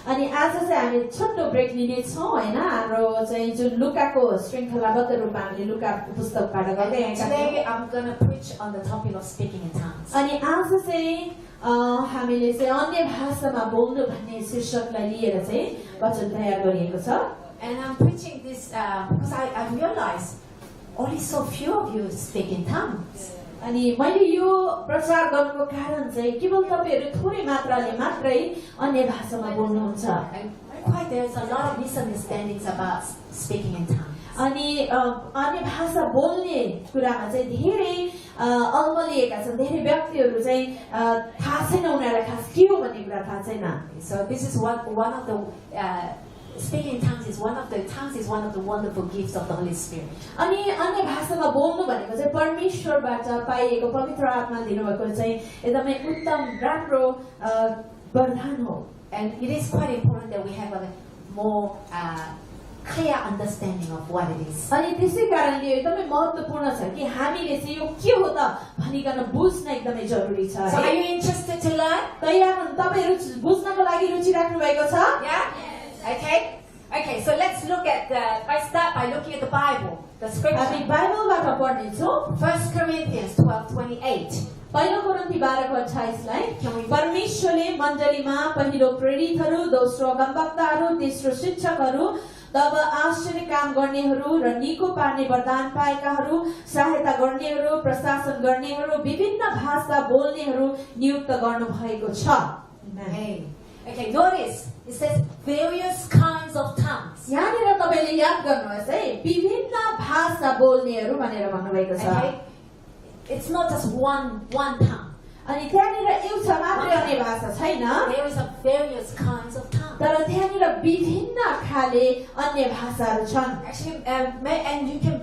अनि आज चाहिँ हामी छोटो ब्रेक लिने छौं हैन हाम्रो चाहिँ जुन लुकाको श्रृंखलाबद्ध रूपमा हामीले लुका पुस्तकबाट गर्दै आएका छौं Today I'm going to preach on the topic of speaking in tongues. अनि आज चाहिँ हामीले चाहिँ अन्य भाषामा बोल्नु भन्ने शीर्षकलाई लिएर चाहिँ वचन तयार गरिएको छ And I'm preaching this because I realized only so few of you speak in tongues. अनि मैले यो प्रचार गर्नुको कारण चाहिँ केवल तपाईहरु थोरै मात्राले मात्रै अन्य भाषामा बोल्नुहुन्छ And quite there's a lot of misunderstandings about speaking in tongues. अनि अन्य भाषा बोल्ने कुरामा चाहिँ धेरै अलमलिएका छन् धेरै व्यक्तिहरु चाहिँ थाहा छैन उनीहरुलाई खास के हो भन्ने कुरा थाहा छैन So this is one of the speaking in tongues is one of the wonderful gifts of the Holy Spirit. अनि अन्य भाषामा बोल्नु भनेको चाहिँ परमेश्वरबाट पाइएको पवित्र आत्माले दिनुभएको चाहिँ एकदमै उत्तम राम्रो वरदान हो And it is quite important that we have a more clear understanding of what it is. अनि त्यसै कारणले यो एकदमै महत्त्वपूर्ण छ कि हामीले चाहिँ यो के हो त भनिकन बुझ्न एकदमै जरुरी छ So are you interested to learn? तयार हुनु तपाईहरु बुझ्नको लागि रुचि राख्नु भएको छ Yeah? Okay, so let's look at I start by looking at the Bible, the scripture. हामी बाइबलबाट पढ्ने छौं 1 Corinthians 12:28. पहिलो कोरिन्थी 12:28 लाई परमेश्वरले मण्डलीमा पहिलो प्रेरितहरू दोस्रो अगमवक्ताहरू तेस्रो शिक्षकहरू तब आश्चर्य काम गर्नेहरू र निको पार्ने वरदान पाएकाहरू सहायता गर्नेहरू प्रशासन गर्नेहरू विभिन्न भाषा बोल्नेहरू नियुक्त गर्नु भएको छ Okay, notice it says various kinds of tongues. यहाँनिर तपाईले याद गर्नुहोस् है विभिन्न भाषा बोल्नेहरू भनेर भन्नुभएको छ Okay, it's not just one tongue. अनि त्यहाँनिर एउटा मात्रै अन्य भाषा छैन There is a various kinds of tongues. तर त्यहाँनिर विभिन्न खाले अन्य भाषाहरू छन् Actually, and you can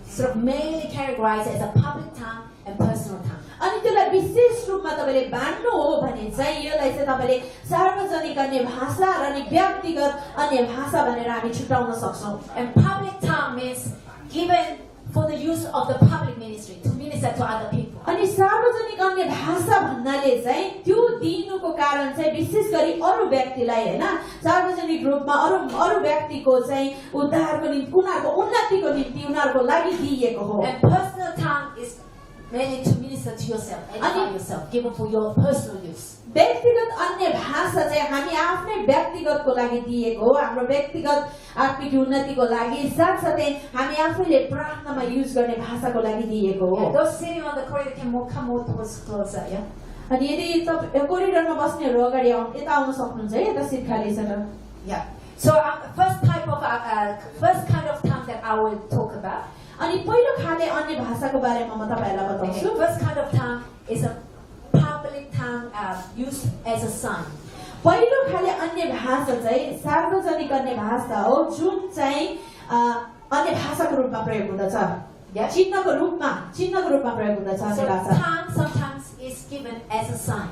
sort of mainly categorize it as a public tongue and personal tongue. अनि त्यसलाई विशेष रूपमा तपाईले बाँड्नु हो भने चाहिँ यसलाई चाहिँ तपाईले सार्वजनिक अन्य भाषा र अनि व्यक्तिगत अन्य भाषा भनेर हामी छुटाउन सक्छौं And public tongue means given for the use of the public ministry to minister to other people. अनि सार्वजनिक अन्य भाषा भन्नाले चाहिँ त्यो दिनुको कारण चाहिँ विशेष गरी अरु व्यक्तिलाई हैन सार्वजनिक रूपमा अरु व्यक्तिको चाहिँ उद्धारको निम्ति उनीहरुको उन्नतिको निम्ति उनीहरुको लागि दिएको हो And personal tongue is mainly to minister to yourself, edify yourself, given for your personal use. व्यक्तिगत अन्य भाषा चाहिँ हामी आफ्नै व्यक्तिगतको लागि दिएको हो हाम्रो व्यक्तिगत आत्मिक उन्नतिको लागि साथसाथै हामी आफैले प्रार्थनामा युज गर्ने भाषाको लागि दिएको हो Those sitting on the corridor can come more towards closer, yeah? अनि यदि तपाई कोरिडोरमा बस्नेहरु अगाडि यता आउन सक्नुहुन्छ है यता सिट खाली छ Yeah. So first kind of tongue that I will talk about. अनि पहिलो खाले अन्य भाषाको बारेमा म तपाईहरुलाई बताउँछु First kind of tongue is a public tongue used as a sign. पहिलो खाले अन्य भाषा चाहिँ सार्वजनिक अन्य भाषा हो जुन चाहिँ अन्य भाषाको रूपमा प्रयोग हुँदछ चिन्हको रूपमा प्रयोग हुँदछ अन्य भाषा tongue sometimes is given as a sign.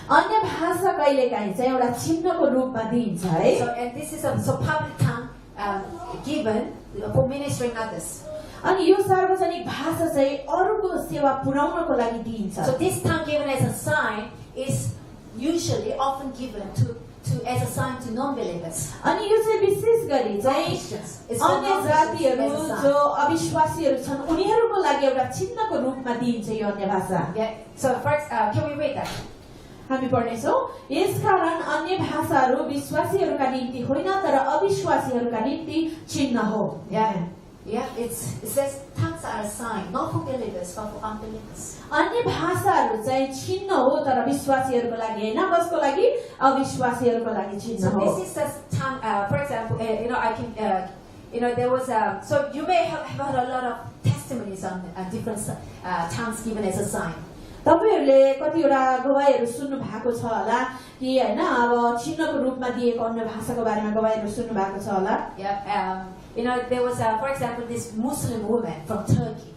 अन्य भाषा कहिलेकाहीँ चाहिँ एउटा चिन्हको रूपमा दिइन्छ है So and this is a public tongue given for ministering others. अनि यो सार्वजनिक भाषा चाहिँ अरूको सेवा पुर्याउनको लागि दिइन्छ So this tongue given as a sign is usually often given to as a sign to non-believers. अनि यो चाहिँ विशेष गरी चाहिँ अन्य जातिहरू जो अविश्वासीहरू छन् उनीहरुको लागि एउटा चिन्हको रूपमा दिइन्छ यो अन्य भाषा So first can we read that? हामी पढ्नेछौं यसकारण अन्य भाषाहरू विश्वासीहरूका निम्ति होइन तर अविश्वासीहरूका निम्ति चिन्ह हो Yeah, it says tongues are a sign, not for believers, but for unbelievers. अन्य भाषाहरू चाहिँ चिन्ह हो तर विश्वासीहरूको लागि हैन कसको लागि अविश्वासीहरूको लागि चिन्ह हो So this is the tongue. For example, I can, there was so you may have heard a lot of testimonies on different tongues given as a sign. तपाईहरुले कतिवटा गवाहीहरु सुन्नु भएको छ होला कि हैन अब चिन्हको रूपमा दिएको अन्य भाषाको बारेमा गवाहीहरु सुन्नु भएको छ होला There was for example this Muslim woman from Turkey.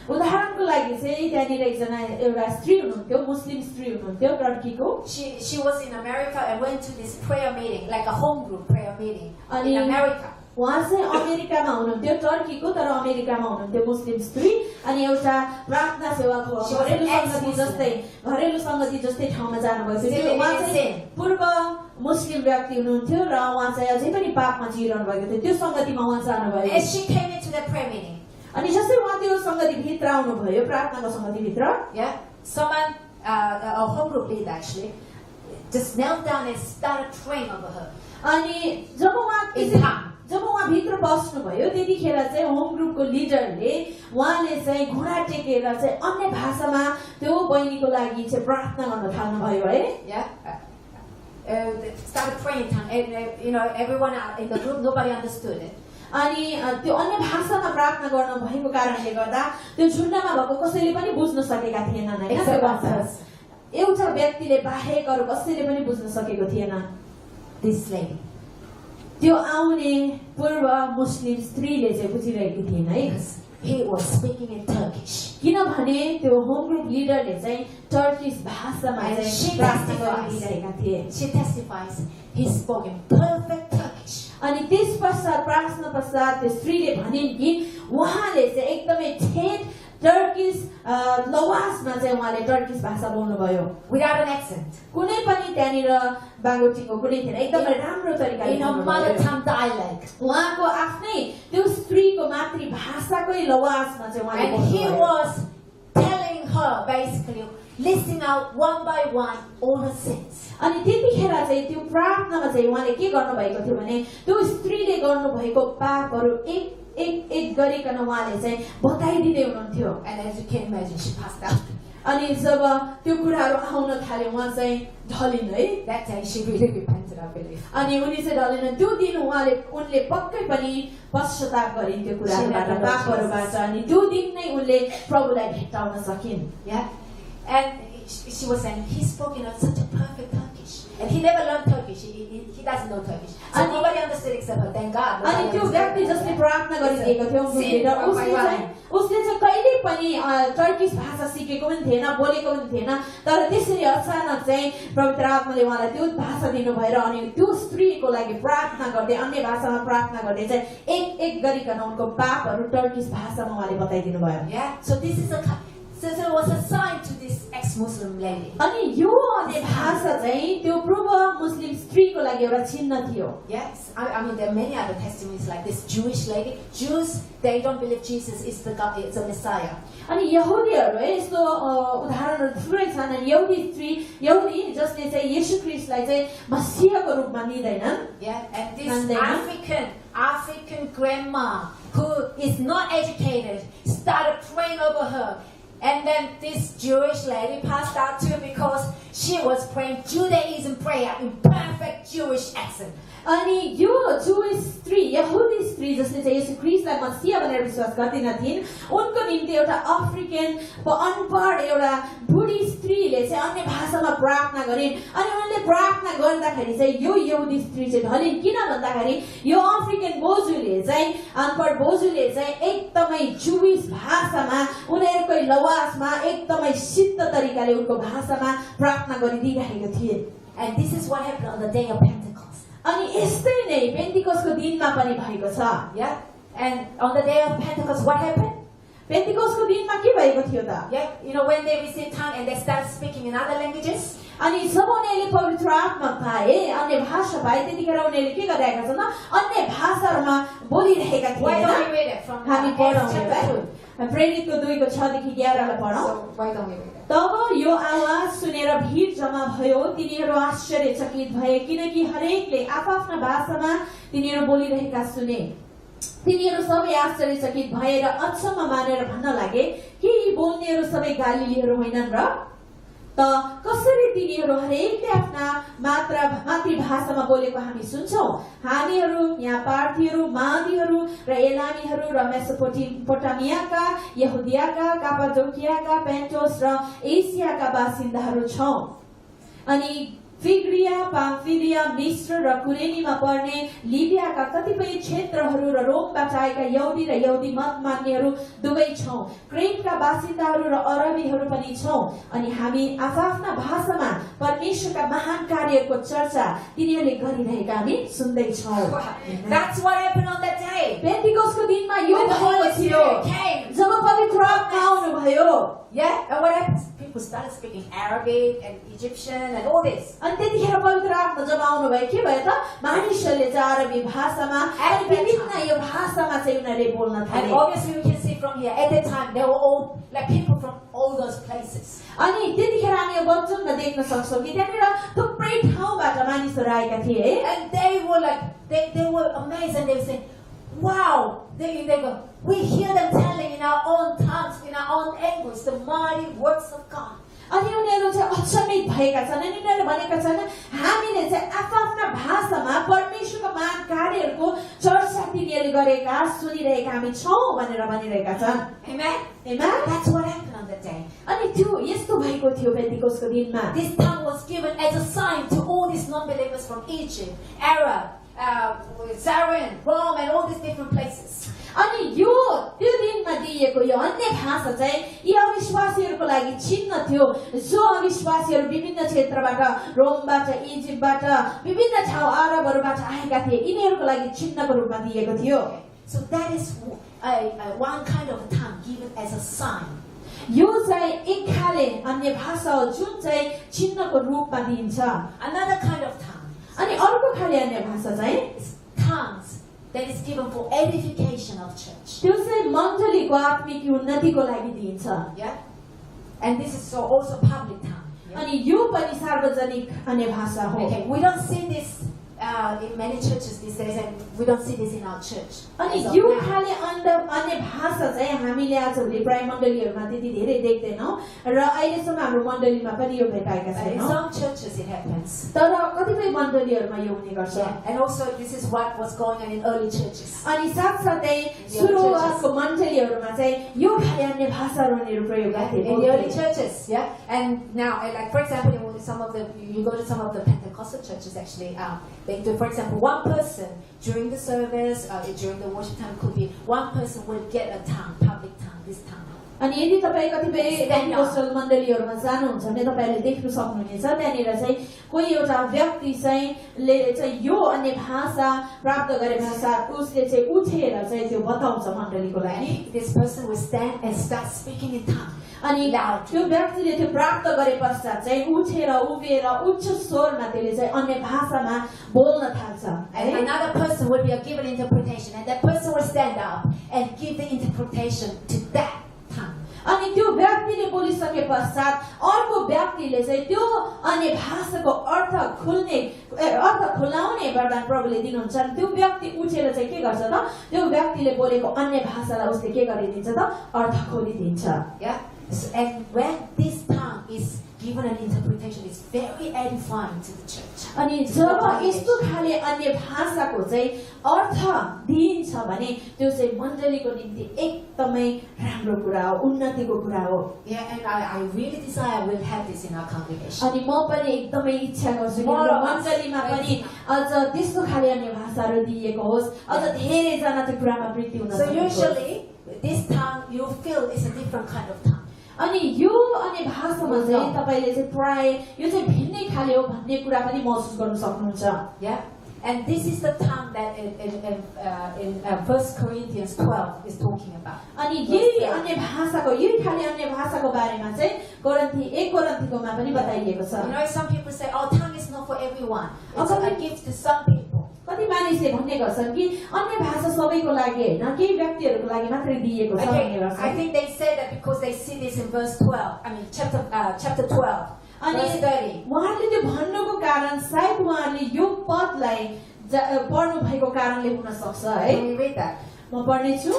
उदाहरणको लागि चाहिँ त्यहाँनिर एकजना एउटा स्त्री हुनुहुन्थ्यो मुस्लिम स्त्री हुनुहुन्थ्यो टर्कीको She was in America and went to this prayer meeting, like a home group prayer meeting in America. उहाँ चाहिँ अमेरिकामा हुनुहुन्थ्यो टर्कीको तर अमेरिकामा हुनुहुन्थ्यो मुस्लिम स्त्री अनि एउटा प्रार्थना सेवाको घरेलु संगति जस्तै ठाउँमा जानुभएको थियो उहाँ चाहिँ पूर्व मुस्लिम व्यक्ति हुनुहुन्थ्यो र उहाँ चाहिँ अझै पनि पापमा जिइरहनु भएको थियो त्यो संगतिमा उहाँ जानुभयो As she came into the prayer meeting, अनि जस्तै उहाँ त्यो संगति भित्र आउनुभयो प्रार्थनाको संगति भित्र yeah, someone, a home group leader actually, just knelt down and started praying over her. अनि जब उहाँ भित्र बस्नुभयो त्यतिखेर चाहिँ होम ग्रुपको लिडरले उहाँले चाहिँ घुँडा टेकेर चाहिँ अन्य भाषामा त्यो बहिनीको लागि चाहिँ प्रार्थना गर्न थाल्नुभयो है Yeah, started praying in tongues, and everyone in the group, nobody understood it. अनि त्यो अन्य भाषामा प्रार्थना गर्नु भएको कारणले गर्दा त्यो झुन्डमा भएको कसैले पनि बुझ्न सकेका थिएनन् हैन त्यो भाषा एउटा व्यक्तिले बाहेक अरु कसैले पनि बुझ्न सकेको थिएन This lady, त्यो आउने पूर्व मुस्लिम स्त्रीले चाहिँ बुझिरहेकी थिएन है he was speaking in Turkish. किनभने त्यो होम ग्रुप लिडरले चाहिँ टर्किश भाषामा चाहिँ प्रार्थना गरिरहेका थिए She testifies he spoke in perfect Turkish. अनि त्यस पश्चात प्रार्थना पश्चात त्यो स्त्रीले भनिन् कि उहाँले चाहिँ एकदमै ठेट टर्किश लवाजमा चाहिँ उहाँले टर्किश भाषा बोल्नुभयो Without an accent. कुनै पनि त्यहाँनिर बागोटीको कुनै थिएन एकदमै राम्रो तरिकाले In a mother tongue dialect. उहाँको आफ्नै त्यो स्त्रीको मातृभाषाकै लवाजमा चाहिँ उहाँले And he was telling her basically, listing out one by one all her sins. अनि त्यतिखेर चाहिँ त्यो प्रार्थनामा चाहिँ उहाँले के गर्नुभएको थियो भने त्यो स्त्रीले गर्नुभएको पापहरू एक गरिकन उहाँले चाहिँ बताइदिँदै हुनुहुन्थ्यो And as you can imagine, she passed out. अनि जब त्यो कुराहरू आउन थाल्यो उहाँ चाहिँ ढलिन् है That day she really repented, I believe. अनि उनी चाहिँ ढलिन् त्यो दिन उनले पक्कै पनि पश्चाताप गरिन् त्यो कुराहरूबाट पापहरूबाट अनि त्यो दिन नै उनले प्रभुलाई भेट्टाउन सकिन् Yeah, and she was saying he spoke in such a perfect Turkish, and he never learned Turkish. He doesn't know Turkish, so nobody understood except her. Thank God. अनि त्यो व्यक्ति जसले प्रार्थना गरिरहेको थियो उसले चाहिँ कहिले पनि टर्किश भाषा सिकेको पनि थिएन बोलेको पनि थिएन तर त्यसरी अचानक चाहिँ पवित्र आत्माले उहाँलाई त्यो भाषा दिनु भएर अनि त्यो स्त्रीको लागि प्रार्थना गर्दै अन्य भाषामा प्रार्थना गर्दै चाहिँ एक गरिकन उनको पापहरू टर्किश भाषामा उहाँले बताइदिनु भयो Yeah, so this is so it was a sign to this ex-Muslim lady. अनि यो अन्य भाषा चाहिँ त्यो पूर्व मुस्लिम स्त्रीको लागि एउटा चिन्ह थियो Yes, I mean there are many other testimonies like this Jewish lady. Jews, they don't believe Jesus is the God, it's a Messiah. अनि यहुदीहरु है यस्तो उदाहरणहरु थुप्रै छन् अनि यहुदी जसले चाहिँ येशू ख्रीष्टलाई चाहिँ मसीहको रूपमा लिँदैनन् Yeah, and this African grandma who is not educated started praying over her. And then this Jewish lady passed out too because she was praying Judaism prayer in perfect Jewish accent. अनि यो जुइश स्त्री यहुदी स्त्री जसले चाहिँ येशू ख्रीष्टलाई मसीहा भनेर विश्वास गर्दैनथिन् उनको निम्ति एउटा अफ्रिकन अनपढ एउटा बुढी स्त्रीले चाहिँ अन्य भाषामा प्रार्थना गरिन् अनि उनले प्रार्थना गर्दाखेरि चाहिँ यो यहुदी स्त्री चाहिँ ढलिन् किन भन्दाखेरि यो अफ्रिकन बोजूले चाहिँ अनपढ बोजूले चाहिँ एकदमै जुइश भाषामा उनीहरुकै लवाजमा एकदमै सिद्ध तरिकाले उनको भाषामा प्रार्थना गरिदिरहेको थिए And this is what happened on the day of Pentecost. अनि यस्तै नै पेन्टिकोस्टको दिनमा पनि भएको छ Yeah, and on the day of Pentecost, what happened? पेन्टिकोस्टको दिनमा के भएको थियो त Yeah, when they received tongue and they started speaking in other languages. अनि जब उनीहरूले पवित्र आत्मा पाए अन्य भाषा पाए त्यतिखेर उनीहरूले के गरिरहेका छन् अन्य भाषाहरूमा बोलिरहेका थिए Why don't we read it from हामी पढौँ chapter 2? प्रेरितको 2को 6 देखि 11 लाई पढौँ Why don't we read it? तब यो आवाज सुनेर भीड जम्मा भयो तिनीहरू आश्चर्यचकित भए किनकि हरेकले आफ्ना भाषामा तिनीहरू बोलिरहेका सुने तिनीहरू सबै आश्चर्यचकित भएर अचम्म मानेर भन्न लागे के यी बोल्नेहरू सबै गालिलीहरू होइनन् र त कसरी तिनीहरू हरेकले आफ्ना मातृभाषामा बोलेको हामी सुन्छौं हामीहरू यहाँ पार्थीहरू मादीहरू र एलामीहरू र मेसोपोटामियाका यहुदियाका कापाडोकियाका पेन्टोस र एसियाका बासिन्दाहरू छौं अनि फिग्रिया, पाम्फिलिया, मिस्र र कुरेनीमा पर्ने लिबियाका कतिपय क्षेत्रहरू र रोमबाट आएका यहुदी र यहुदी मत मान्नेहरू दुवै छौं। क्रेटका बासिन्दाहरू र अरबीहरू पनि छौं। अनि हामी आफ्ना भाषामा परमेश्वरका महान कार्यहरूको चर्चा तिनीहरूले गरिरहेका हामी सुन्दै छौं। That's what happened on that day. पेन्टिकोस्टको दिनमा यो When the भएको Holy थियो Spirit came. जब पवित्र आत्मा आउनुभयो। Yeah, and what happened? People started speaking Arabic and Egyptian and all this. अनि त्यतिखेर पवित्र आत्मा जब आउनुभयो के भयो त मानिसहरूले चाहिँ अरबी भाषामा अनि विभिन्न यो भाषामा चाहिँ उनीहरूले बोल्न And थाले। obviously we can see from here, at that time, they were all like people from all those places. अनि त्यतिखेर हामी यो वचनमा देख्न सक्छौँ कि त्यहाँनिर थुप्रै ठाउँबाट मानिसहरू आएका थिए। And they were like, they were amazed and they were saying, wow, they go, we hear them telling in our own tongues, in our own language, the mighty works of God. अनि उनीहरू चाहिँ अचम्मित भएका छन् अनि उनीहरूले भनेका छन् हामीले चाहिँ आफ्ना भाषामा परमेश्वरको महान कार्यहरूको चर्चा तिनीहरूले गरेका सुनिरहेका हामी छौं भनेर भनिरहेका छन्। Amen? Amen? That's what happened on that day. अनि त्यो यस्तो भएको थियो पेन्टिकोस्टको दिनमा। This tongue was given as a sign to all these non-believers from Egypt, Arab, Syrian, Rome, and all these different places. अनि यो त्यो दिनमा दिएको यो अन्य भाषा चाहिँ यी अविश्वासीहरूको लागि चिन्ह थियो जो अविश्वासीहरू विभिन्न क्षेत्रबाट रोमबाट इजिप्टबाट विभिन्न ठाउँ अरबहरूबाट आएका थिए यिनीहरूको लागि चिन्हको रूपमा दिएको थियो। So that is one kind of tongue given as a sign. यो चाहिँ एक खाले अन्य भाषा हो जुन चाहिँ चिन्हको रूपमा दिइन्छ। Another kind of tongue. अनि अर्को खाले अन्य भाषा चाहिँ tongues that is given for edification of church. त्यो चाहिँ मण्डलीको आत्मिक उन्नतिको लागि दिइन्छ। Yeah, and this is also public tongue. Yeah? अनि यो पनि सार्वजनिक अन्य भाषा हो। Okay, we don't see this in many churches these days, and we don't see this in our church. अनि यो खाले अन्य भाषा चाहिँ हामीले आजभोलि प्राय मण्डलीहरूमा त्यति धेरै देख्दैनौँ र अहिलेसम्म हाम्रो मण्डलीमा पनि यो भेटाएका In छैनौँ। some churches it happens. तर कतिपय मण्डलीहरूमा यो हुने गर्छ। And also this is what was going on in early churches. अनि साथसाथै सुरुवातको मण्डलीहरूमा चाहिँ यो खाले अन्य भाषाहरू उनीहरू प्रयोग गर्थे। In the early churches, yeah. And now, like for example, you go to some of the Pentecostal churches actually. They do, for example, one person during the service, during the worship time, could be one person will get a tongue, public tongue, this tongue. अनि यदि तपाईँ कतिपय पेन्टिकोस्टल मण्डलीहरूमा जानुहुन्छ भने तपाईँले देख्न सक्नुहुनेछ त्यहाँनिर चाहिँ कोही एउटा व्यक्ति चाहिँ यो अन्य भाषा प्राप्त गरे भाषा उसले चाहिँ उठेर चाहिँ त्यो बताउँछ मण्डलीको लागि। This person will stand and start speaking in tongue. अनि त्यो व्यक्तिले त्यो प्राप्त गरे पश्चात चाहिँ उठेर उभिएर उच्च स्वरमा त्यसले चाहिँ अन्य भाषामा बोल्न थाल्छ। And another person will be given interpretation, and that person will stand up and give the interpretation to that tongue. अनि त्यो व्यक्तिले बोलिसके पश्चात अर्को व्यक्तिले चाहिँ त्यो अन्य भाषाको अर्थ खुलाउने वरदान प्रभुले दिनुहुन्छ। त्यो व्यक्ति उठेर चाहिँ के गर्छ त त्यो व्यक्तिले बोलेको अन्य भाषालाई उसले के गरिदिन्छ त अर्थ खोलिदिन्छ। Yeah. And when this tongue is given an interpretation, it's very edifying to the church. अनि जब यस्तो खाले अन्य भाषाको चाहिँ अर्थ दिइन्छ भने त्यो चाहिँ मण्डलीको निम्ति एकदमै राम्रो कुरा हो, उन्नतिको कुरा हो। Yeah, and I really desire we'll have this in our congregation. अनि म पनि एकदमै इच्छा गर्छु कि हाम्रो मण्डलीमा पनि अझ त्यस्तो खाले अन्य भाषाहरू दिएको होस्, अझ धेरै जना त्यो कुरामा वृद्धि हुन So सकोस्। usually this tongue you feel is a different kind of tongue. अनि यो अन्य भाषामा चाहिँ तपाईले चाहिँ प्राय यो चाहिँ भिन्नै खाले हो भन्ने कुरा पनि महसुस गर्न सक्नुहुन्छ। Yeah. And this is the tongue that in 1 Corinthians 12 is talking about. अनि यही अन्य भाषाको यही खाले अन्य भाषाको बारेमा चाहिँ कोरिन्थीकोमा पनि बताइएको छ। You know, some people say, "Oh, tongue is not for everyone. It's a gift to some people." कति मानिसले भन्ने गर्छन् कि अन्य भाषा सबैको लागि हैन, केही व्यक्तिहरूको लागि मात्रै दिएको छ भन्ने गर्छन्। I think they say that because they see this in verse 12. I mean, chapter 12. अनि उहाँहरूले त्यो भन्नुको कारण सायद उहाँहरूले यो पदलाई पढ्नु भएको कारणले हुन सक्छ है। Can we read that? म पढ्नेछु।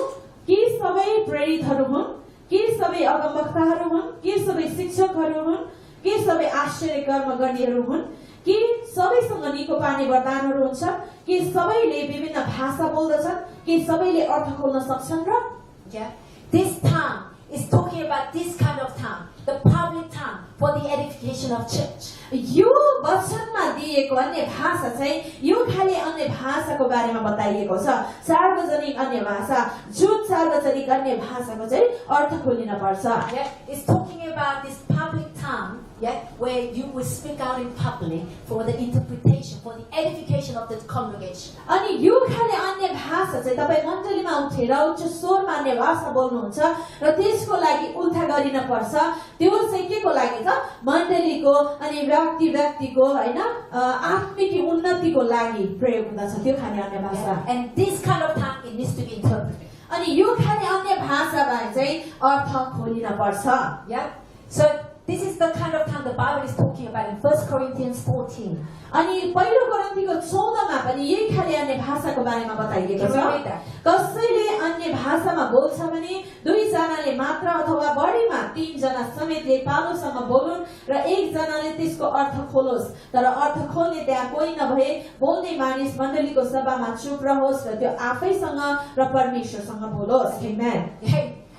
कि सबै प्रेरितहरू हुन्, कि सबै अगमवक्ताहरू हुन्, कि सबै शिक्षकहरू हुन्, कि सबै आश्चर्य कर्म गर्नेहरू हुन्, कि सबैसँग निको पार्ने वरदानहरू हुन्छ, कि सबैले विभिन्न भाषा बोल्दछन्, कि सबैले अर्थ खोल्न सक्छन् र Yeah. This tongue is talking about this kind of tongue, the public tongue for the edification of church. यो वचनमा दिएको अन्य भाषा चाहिँ यो खाली अन्य भाषाको बारेमा बताइएको छ सार्वजनिक अन्य भाषा जुन सार्वजनिक अन्य भाषाको चाहिँ अर्थ खोलिन पर्छ Yeah, it's talking about this public tongue, yeah, where you will speak out in public for the interpretation, for the edification of the congregation. अनि यो खाली अन्य भाषा चाहिँ तपाई मण्डलीमा उठेर उच्च स्वरमा अन्य भाषा बोल्नुहुन्छ र त्यसको लागि उल्था गरिन पर्छ त्यो चाहिँ केको लागि त मण्डलीको अनि व्यक्तिको हैन आत्मिक उन्नतिको लागि प्रयोग हुँदछ त्यो खाली अन्य भाषा And this kind of tongue, it needs to be interpreted. अनि यो खाली अन्य भाषामा चाहिँ अर्थ खोलिन पर्छ Yeah. So this is the kind of tongue the Bible is talking about in 1 Corinthians 14. अनि पहिलो कोरिन्थीको 14 मा पनि यही खाली अन्य भाषाको बारेमा बताइएको छ कसैले अन्य भाषामा बोल्छ भने दुई जनाले मात्र अथवा बढीमा तीन जना समेतले पालोसँग बोलुन् र एक जनाले त्यसको अर्थ खोलोस् तर अर्थ खोल्ने त्यहाँ कोही नभए बोल्ने मानिस मण्डलीको सभामा चुप रहोस् र त्यो आफैसँग र परमेश्वरसँग बोलोस् आमेन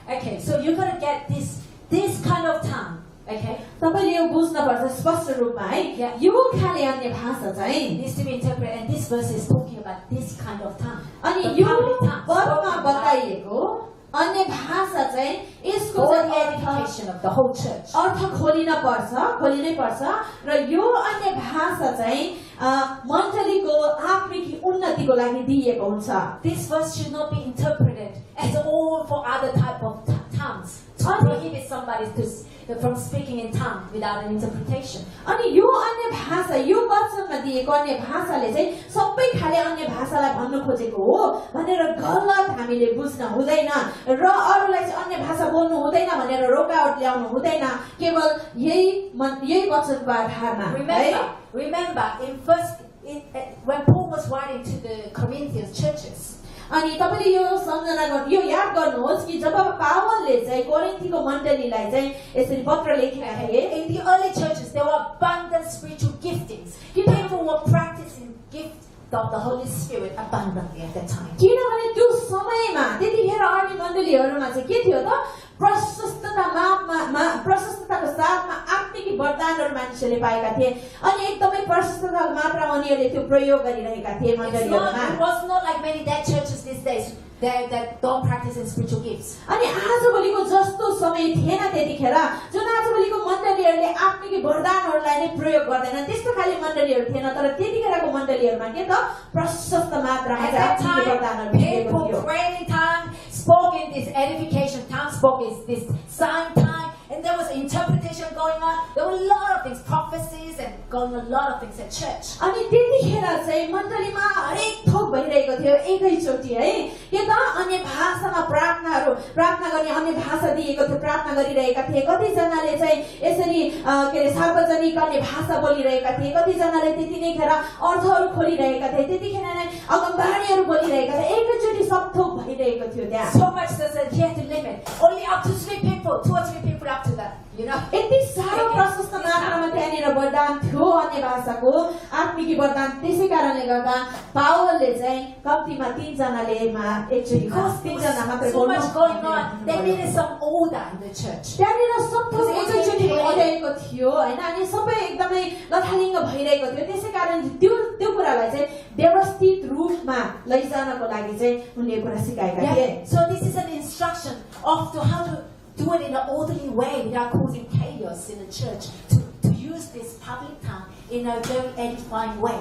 Okay, so you got to get this kind of tongue. Okay, तपाईले यो बुझ्न पर्छ स्पष्ट रूपमा है यो खाली अन्य भाषा चाहिँ needs to be interpreted, and this verse is talking about this kind of tongue. अनि The यो public tongue पदमा spoken by बताइएको अन्य भाषा चाहिँ यसको for चाहिँ the edification of the whole church. अर्थ खोलिनै पर्छ र यो अन्य भाषा चाहिँ मण्डलीको आत्मिक उन्नतिको लागि दिएको हुन्छ This verse should not be interpreted as all for other type of tongues to prohibit somebody from speaking in tongue without an interpretation. अनि यो अन्य भाषा यो वचनमा दिएको अन्य भाषाले चाहिँ सबै खाली अन्य भाषालाई भन्न खोजेको हो भनेर गलत हामीले बुझ्न हुँदैन र अरूलाई चाहिँ अन्य भाषा बोल्नु हुँदैन भनेर रोकावट ल्याउनु हुँदैन केवल यही वचनको आधारमा Remember when Paul was writing to the Corinthian churches. अनि तपाईले यो सम्झना गर्नु यो याद गर्नुहोस् कि जब पावलले चाहिँ कोरिन्थीको मण्डलीलाई चाहिँ यसरी पत्र लेखेका थिए In the early churches there were abundant spiritual giftings. People were practicing gift of the Holy Spirit abundantly at that time. किनभने त्यो समयमा त्यतिखेर अर्ली मण्डलीहरुमा चाहिँ के थियो त प्रशस्तताको साथमा आत्मिक वरदानहरु मानिसहरूले पाएका थिए अनि एकदमै प्रशस्तताको मात्रामा उनीहरूले त्यो प्रयोग गरिरहेका थिए मण्डलीहरुमा It was not like many dead churches these days that don't practice in spiritual gifts. अनि आजभोलिको जस्तो समय थिएन त्यतिखेर जुन आजभोलिको मण्डलीहरुले आत्मिक वरदानहरुलाई नै प्रयोग गर्दैन त्यस्तो खाली मण्डलीहरु थिएन तर त्यतिखेरको मण्डलीहरुमा के त प्रशस्त मात्रामा आत्मिक वरदानहरु भेटेको थियो praying in tongue, spoke in this edification tongue, spoke in this sign tongue, and there was interpretation going on. There were a lot of things, prophecies, and going a lot of things at church. अनि त्यतिखेर चाहिँ मण्डलीमा हरेक थोक भइरहेको थियो एकैचोटी है के त अन्य भाषामा प्रार्थना गर्ने अन्य भाषा दिएको थियो प्रार्थना गरिरहेका थिए कति जनाले चाहिँ यसरी के रे सार्वजनिक अन्य भाषा बोलिरहेका थिए कति जनाले त्यति नै खेर अर्थहरु खोलिरहेका थिए त्यतिखेर नै अगमबाणीहरु बोलिरहेका थिए एकैचोटी सब थोक भइरहेको थियो त्यहाँ So much that he had to limit only up to 3 people, 2 or 3 people up to that. You know, यति साह्रो प्रशस्त मात्रामा त्यहाँनिर वरदान थियो अन्य भाषाको आत्मिक वरदान त्यसै कारणले गर्दा पावलले चाहिँ कम्तीमा 3 जनाले एकचोटी तीन जना मात्र so much going on. They needed some order in the church. त्यहाँनिर सब थोक एकैचोटी भइरहेको थियो हैन अनि सबै एकदमै लथालिङ्ग भइरहेको थियो त्यसै कारण त्यो कुरालाई चाहिँ व्यवस्थित रूपमा लैजानको लागि चाहिँ उनले कुरा सिकाएका थिए So this is an instruction of to how to do it in an orderly way without causing chaos in the church, to use this public tongue in a very edifying way.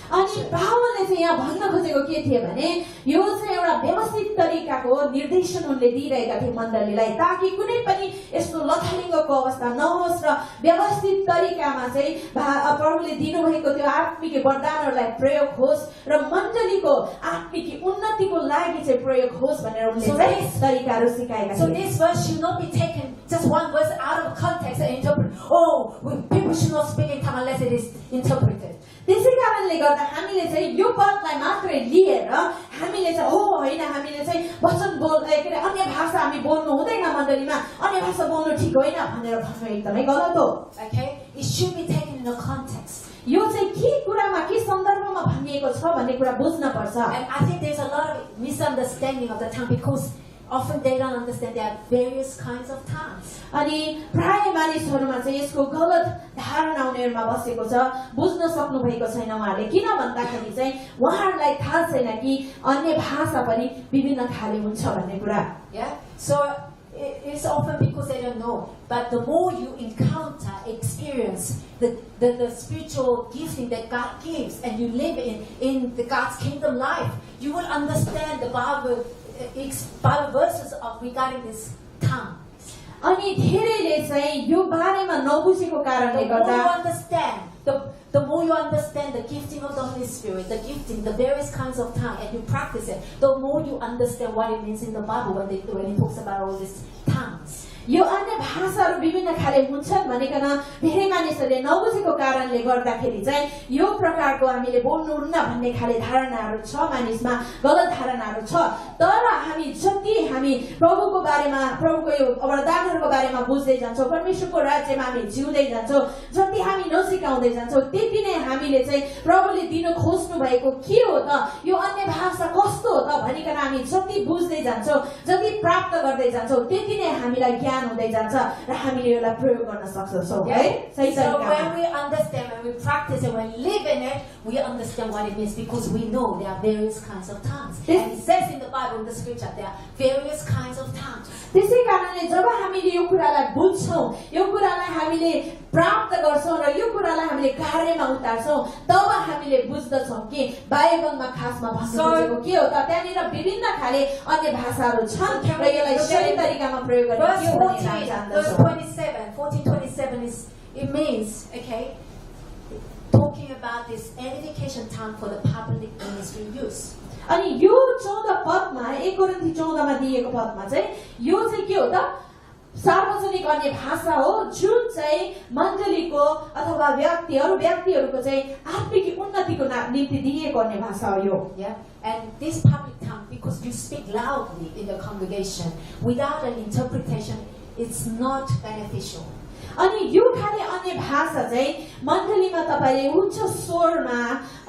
अनि पावलले चाहिँ यहाँ भन्न खोजेको के थियो भने यो चाहिँ एउटा व्यवस्थित तरिकाको निर्देशन उनले दिइरहेका थिए मण्डलीलाई ताकि कुनै पनि यस्तो लथालिङ्गको अवस्था नहोस् र व्यवस्थित तरिकामा चाहिँ प्रभुले दिनुभएको त्यो आत्मिक वरदानहरुलाई प्रयोग होस् र मण्डलीको आत्मिक उन्नतिको लागि चाहिँ प्रयोग होस् भनेर उनले चाहिँ तरिकाहरु सिकाएका थिए So this verse should not be taken just one verse out of context and interpret. Oh, people should not speak in tongue unless it is interpreted. त्यसै कारणले गर्दा हामीले चाहिँ यो पदलाई मात्रै लिएर हामीले चाहिँ हो हैन हामीले चाहिँ वचन बोल्दै के अन्य भाषा हामी बोल्नु हुँदैन मण्डलीमा अन्य भाषा बोल्नु ठीक होइन भनेर भन्नु एकदमै गलत हो Okay, it should be taken in a context. यो चाहिँ के कुरामा के सन्दर्भमा भनिएको छ भन्ने कुरा बुझ्न पर्छ And I think there's a lot of misunderstanding of the tongue because often they don't understand there are various kinds of tongues. अनि प्राय मानिसहरुमा चाहिँ यसको गलत धारणा उनीहरुमा बसेको छ बुझ्न सक्नु भएको छैन उहाँले किन भन्दाखेरि चाहिँ उहाँहरुलाई थाहा छैन कि अन्य भाषा पनि विभिन्न खाले हुन्छ भन्ने कुरा Yeah, so it's often because they don't know. But the more you encounter, experience the spiritual gifting that God gives, and you live in the God's kingdom life, you will understand the Bible verses of regarding this tongue. अनि धेरैले चाहिँ यो बारेमा नबुझेको कारणले गर्दा the more you understand the gifting of the Holy Spirit, the gifting, the various kinds of tongue, and you practice it, the more you understand what it means in the Bible when it talks about all these tongues. यो अन्य भाषाहरु विभिन्न खाले हुन्छन् भनिकन धेरै मानिसहरुले नबुझेको कारणले गर्दाखेरि चाहिँ यो प्रकारको हामीले बोल्नुहुन्न भन्ने खाले धारणाहरु छ मानिसमा गलत धारणाहरु छ तर हामी जति हामी प्रभुको बारेमा प्रभुको यो वरदानहरुको बारेमा बुझ्दै जान्छौं परमेश्वरको राज्यमा हामी जिउँदै जान्छौं जति हामी नसिकाउँदै जान्छौं त्यति नै हामीले चाहिँ प्रभुले दिन खोज्नु भएको के हो त यो अन्य भाषा कस्तो हो त भनिकन हामी जति बुझ्दै जान्छौं जति प्राप्त गर्दै जान्छौं त्यति नै हामीलाई हुँदै जान्छ र हामीले यसलाई प्रयोग गर्न सक्छौं है सही So when we understand, when we practice it, when we live in it, we understand what it means because we know there are various kinds of tongues. And it says in the Bible, in the scripture, there are various kinds of tongues. त्यसै कारणले जब हामीले यो कुरालाई बुझ्छौं यो कुरालाई हामीले प्राप्त गर्छौं र यो कुरालाई हामीले कार्यमा उतार्छौं तब हामीले बुझ्दछौं कि बाइबलमा खासमा भन्नु के हो त त्यहाँनिर विभिन्न खाले अन्य भाषाहरु छन् र यसलाई सही तरिकामा प्रयोग गर्ने के हो भन्ने Verse 27, 14:27 is it means, okay, talking about this edification tongue for the public ministry use. अनि यो 14 पदमा 1 कोरिन्थी 14 मा दिएको पदमा चाहिँ यो चाहिँ के हो त सार्वजनिक अन्य भाषा हो जुन चाहिँ मण्डलीको अथवा व्यक्तिहरुको चाहिँ आत्मिक उन्नतिको निम्ति दिएको अन्य भाषा हो यो Yeah, and this public tongue, because you speak loudly in the congregation without an interpretation, it's not beneficial. अनि यो खाले अन्य भाषा चाहिँ मण्डलीमा तपाईले उच्च स्वरमा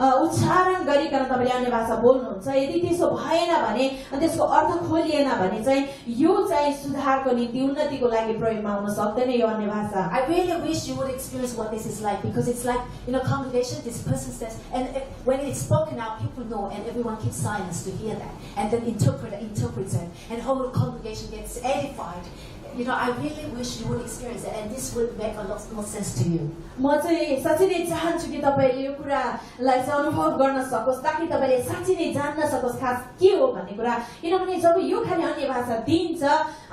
उच्चारण गरिकन तपाईले अन्य भाषा बोल्नुहुन्छ यदि त्यसो भएन भने अनि त्यसको अर्थ खोलिएन भने चाहिँ यो चाहिँ सुधारको निम्ति उन्नतिको लागि प्रयोगमा हुन सक्दैन यो अन्य भाषा I really wish you would experience what this is like because it's like in a congregation this person says and when it's spoken out people know and everyone keeps silence to hear that and then interpreter interprets it and whole congregation gets edified. You know, I really wish you would experience it, and this will make a lot more sense to you. म चाहिँ साच्चै नै चाहन्छु कि तपाईले यो कुरालाई चाहिँ अनुभव गर्न सकोस् ताकि तपाईले साच्चै नै जान्न सकोस् खास के हो भन्ने कुरा किनभने जब यो खाली अन्य भाषा दिन्छ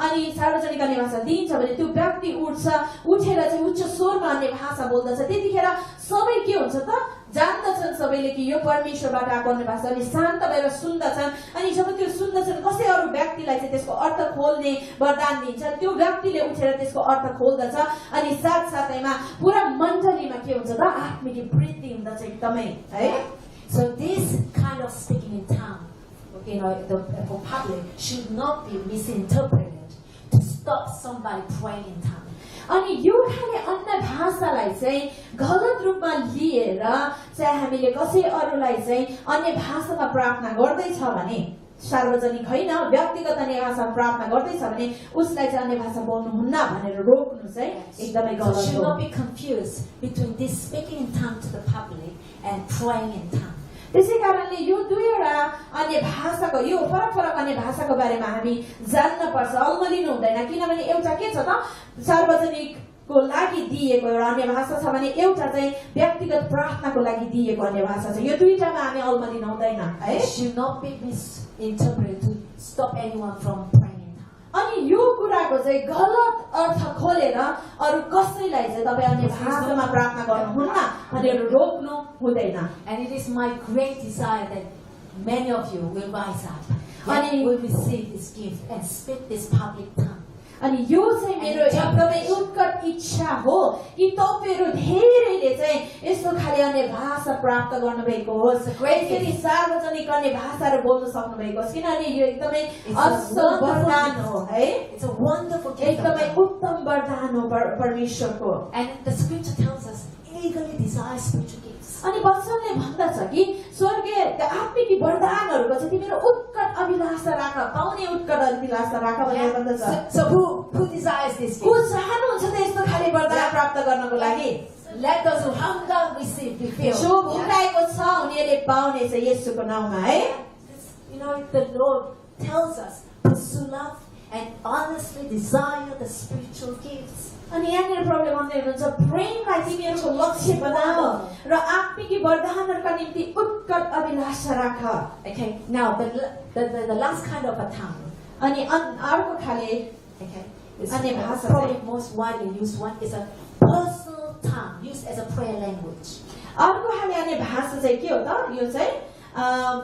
अनि सार्वजनिक अन्य भाषा दिन्छ भने त्यो व्यक्ति उठेर चाहिँ उच्च स्वरमा अन्य भाषा बोल्दछ त्यतिखेर सबै के हुन्छ त जान्दछन् सबैले कि यो परमेश्वरबाट आएको अन्य भाषा अनि शान्त भएर सुन्दछन् अनि जब त्यो सुन्दछन् कसै अरु व्यक्तिलाई चाहिँ त्यसको अर्थ खोल्ने वरदान दिन्छ त्यो व्यक्तिले उठेर त्यसको अर्थ खोल्दछ अनि साथसाथैमा पुरा मण्डलीमा के हुन्छ त आत्मिक वृद्धि हुँदछ एकदमै है So this kind of speaking in tongue, you know, for public should not be misinterpreted to stop somebody praying in tongue. अनि यो खाले अन्य भाषालाई चाहिँ गलत रूपमा लिएर चाहिँ हामीले कसै अरूलाई चाहिँ अन्य भाषामा प्रार्थना गर्दैछ भने सार्वजनिक हैन व्यक्तिगत अन्य भाषामा प्रार्थना गर्दैछ भने उसलाई चाहिँ अन्य भाषा बोल्नुहुन्न भनेर रोक्नु चाहिँ एकदमै गलत हो. So should not be confused between this speaking in tongue to the public and praying in tongue. त्यसै कारणले यो दुईवटा अन्य भाषाको यो फरक अन्य भाषाको बारेमा हामी जान्न पर्छ अल्मलिनु हुँदैन किनभने एउटा के छ त सार्वजनिकको लागि दिएको एउटा अन्य भाषा छ भने एउटा चाहिँ व्यक्तिगत प्रार्थनाको लागि दिएको अन्य भाषा छ यो दुईटामा हामी अल्मलिनु हुँदैन है should not be misinterpreted to stop anyone from praying. अनि यो कुराको चाहिँ गलत अर्थ खोलेर अरु कसैलाई चाहिँ तपाई अन्य भाषामा प्रार्थना गर्नुहुन्न भनेर रोक्नु हुँदैन. And it is my great desire that many of you will rise up and will receive this gift and speak this public tongue. अनि यो चाहिँ मेरो एकदमै उत्कट इच्छा हो कि तपाईहरु धेरैले चाहिँ यस्तो खाली अन्य भाषा प्राप्त गर्नुभएको होस् यसरी सार्वजनिक अन्य भाषाहरु बोल्न सक्नुभएको होस् किनभने यो एकदमै असल वरदान हो है It's a wonderful gift. एकदमै उत्तम वरदान हो परमेश्वरको. And the scripture tells us eagerly desire spiritual gifts. अनि वचनले भन्दछ कि स्वर्गीय आत्मिक वरदानहरुको चाहिँ तिम्रो उत्कट अभिलाषा राख पाउने उत्कट अभिलाषा राख भनेर भन्दछ So who desires this को gift? चाहनुहुन्छ त यस्तो खाले वरदान प्राप्त गर्नको लागि Let those who hunger receive, be filled. जो भोकाएको छ उनीहरूले पाउने छ येशूको नाममा है You know, the Lord tells us, pursue love and honestly desire the spiritual gifts. अनि यहाँनिर प्रभुले भन्दै हुनुहुन्छ प्रेमलाई तिमीहरूको लक्ष्य बनाऊ र आत्मिक वरदानहरूका निम्ति उत्कट अभिलाषा राख Okay, now the last kind of a tongue. अनि अर्को खाले Okay, is अन्य भाषा probably चाहिँ most widely used one is a personal tongue used as a prayer language. अर्को खाले अन्य भाषा चाहिँ के हो त यो चाहिँ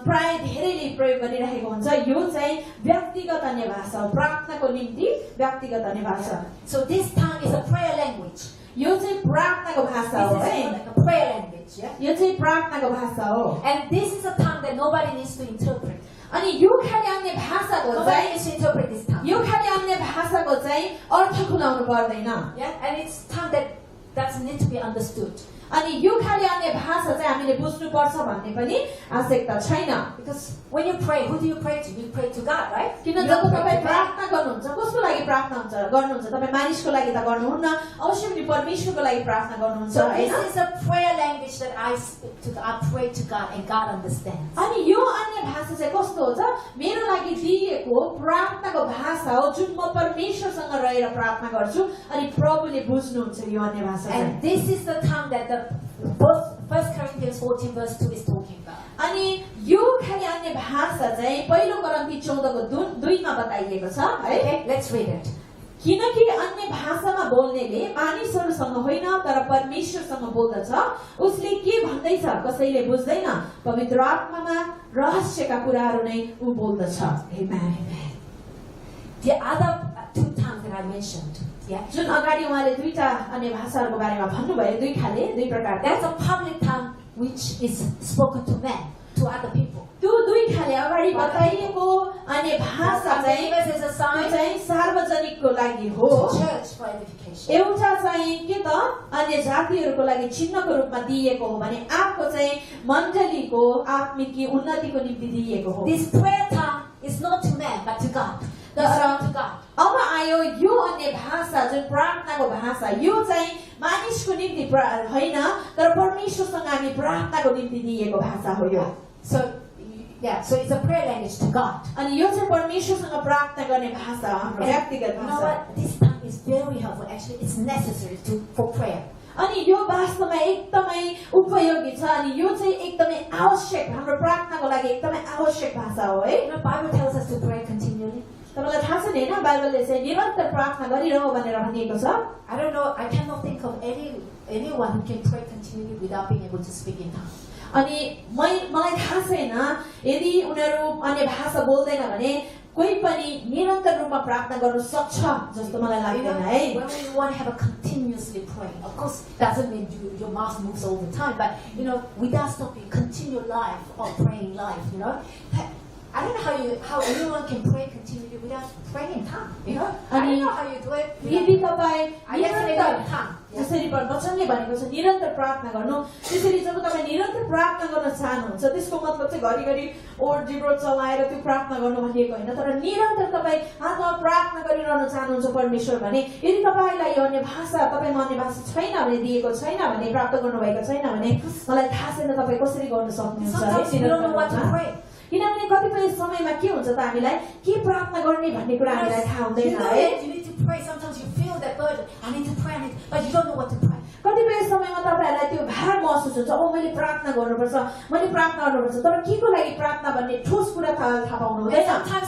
प्राय धेरैले प्रयोग गरिरहेको हुन्छ यो चाहिँ व्यक्तिगत अन्य भाषा हो प्रार्थनाको निम्ति व्यक्तिगत अन्य भाषा So this tongue is a prayer language. यो चाहिँ प्रार्थनाको भाषा हो This है is like a prayer language, yeah. यो चाहिँ प्रार्थनाको भाषा हो And this is a tongue that nobody needs to interpret. अनि यो खाले अन्य भाषाको Nobody चाहिँ needs to interpret this tongue. यो खाले अन्य भाषाको चाहिँ अर्थ खुलाउनु पर्दैन Yeah, and it's tongue that doesn't need to be understood. अनि यो खाले अन्य भाषा चाहिँ हामीले बुझ्नुपर्छ भन्ने पनि आवश्यकता छैन Because when you pray, who do you pray to? You pray to God, right? किन You जब don't pray तपाईँ to man. प्रार्थना गर्नुहुन्छ कसको लागि प्रार्थना गर्नुहुन्छ तपाईँ मानिसको लागि त गर्नुहुन्न अवश्य पनि परमेश्वरको लागि प्रार्थना गर्नुहुन्छ So हैन this is a prayer language that I speak to. I pray to God, and God understands. अनि यो अन्य भाषा चाहिँ कस्तो हो त मेरो लागि दिएको प्रार्थनाको भाषा हो जुन म परमेश्वरसँग रहेर प्रार्थना गर्छु अनि प्रभुले बुझ्नुहुन्छ यो अन्य भाषा चाहिँ And this is the tongue that the both 1 Corinthians 14 verse 2 is talking about. अनि यो खाली अन्य भाषा चाहिँ पहिलो कोरिन्थी 14 को 2 मा बताइएको छ है Okay, let's read it. किनकि अन्य भाषामा बोल्नेले मानिसहरूसँग होइन तर परमेश्वरसँग बोल्दछ उसले के भन्दैछ कसैले बुझ्दैन पवित्र आत्मामा रहस्यका कुराहरू नै उ बोल्दछ आमेन The other two tongues that I mentioned, yeah, जुन अगाडि उहाँले दुईटा अन्य भाषाहरूको बारेमा भन्नुभयो दुई खाले दुई प्रकारका that's a public tongue which is spoken to men, to other people. त्यो दुई खाले अगाडि बताइएको अन्य भाषा चाहिँ Believers is a त्यो sign चाहिँ सार्वजनिकको लागि हो to church for edification. एउटा चाहिँ के त अन्य जातिहरूको लागि चिन्हको रूपमा दिइएको हो भने अर्को चाहिँ मण्डलीको आत्मिक उन्नतिको निम्ति दिइएको हो This prayer tongue is not to men but to God. It's not to God. अब आयो यो अन्य भाषा जुन प्रार्थनाको भाषा यो चाहिँ मानिसको निम्ति होइन तर परमेश्वरसँग हामी प्रार्थनाको निम्ति दिइएको भाषा हो यो So yeah, so it's a prayer language to God. अनि यो चाहिँ परमेश्वरसँग प्रार्थना गर्ने भाषा हो हाम्रो व्यक्तिगत You know भाषा what? This tongue is very helpful. Actually, it's necessary for prayer. अनि यो वास्तवमा एकदमै उपयोगी छ अनि यो चाहिँ एकदमै आवश्यक हाम्रो प्रार्थनाको लागि एकदमै आवश्यक भाषा हो है You know, Bible tells us to pray continually. तपाईलाई थाहा छ नि हैन बाइबलले चाहिँ निरन्तर प्रार्थना गरिरहौ भनेर भनिएको छ I don't know. I cannot think of anyone who can pray continually without being able to speak in tongues. अनि मलाई थाहा छैन यदि उनीहरू अन्य भाषा बोल्दैन भने कोही पनि निरन्तर रूपमा प्रार्थना गर्न सक्छ जस्तो मलाई You know, लाग्दैन है when we want to have a continuously praying, of course, doesn't mean your mouth moves all the time, but you know, without stopping, continue life of praying life. You know, I don't know how anyone can pray continually without praying in tongue. You know, I don't know how you do it. यदि तपाईँ I guess maybe in tongue. जसरी वचनले भनेको छ निरन्तर प्रार्थना गर्नु त्यसरी जब तपाईँ निरन्तर प्रार्थना गर्न चाहनुहुन्छ त्यसको मतलब चाहिँ घरिघरि ओड जिब्रो चलाएर त्यो प्रार्थना गर्नु भनिएको होइन तर निरन्तर तपाईँ हातमा प्रार्थना गरिरहन चाहनुहुन्छ परमेश्वर भने यदि तपाईँलाई यो अन्य भाषा तपाईँमा अन्य भाषा छैन भने दिएको छैन भने प्राप्त गर्नुभएको छैन भने मलाई थाहा छैन तपाईँ कसरी गर्न सक्नुहुन्छ Sometimes you don't know what to pray. किनभने कतिपय समयमा के हुन्छ त हामीलाई के प्रार्थना गर्ने भन्ने कुरा हामीलाई थाहा You हुँदैन know है that you need to pray. Sometimes you feel that burden. I need to pray, but you don't know what to pray. कतिपय समयमा तपाईहरुलाई त्यो भार महसुस हुन्छ ओ मैले प्रार्थना गर्नुपर्छ मैले प्रार्थना गर्नुपर्छ तर के को लागि प्रार्थना भन्ने ठोस कुरा थाहा पाउनु And हुँदैन sometimes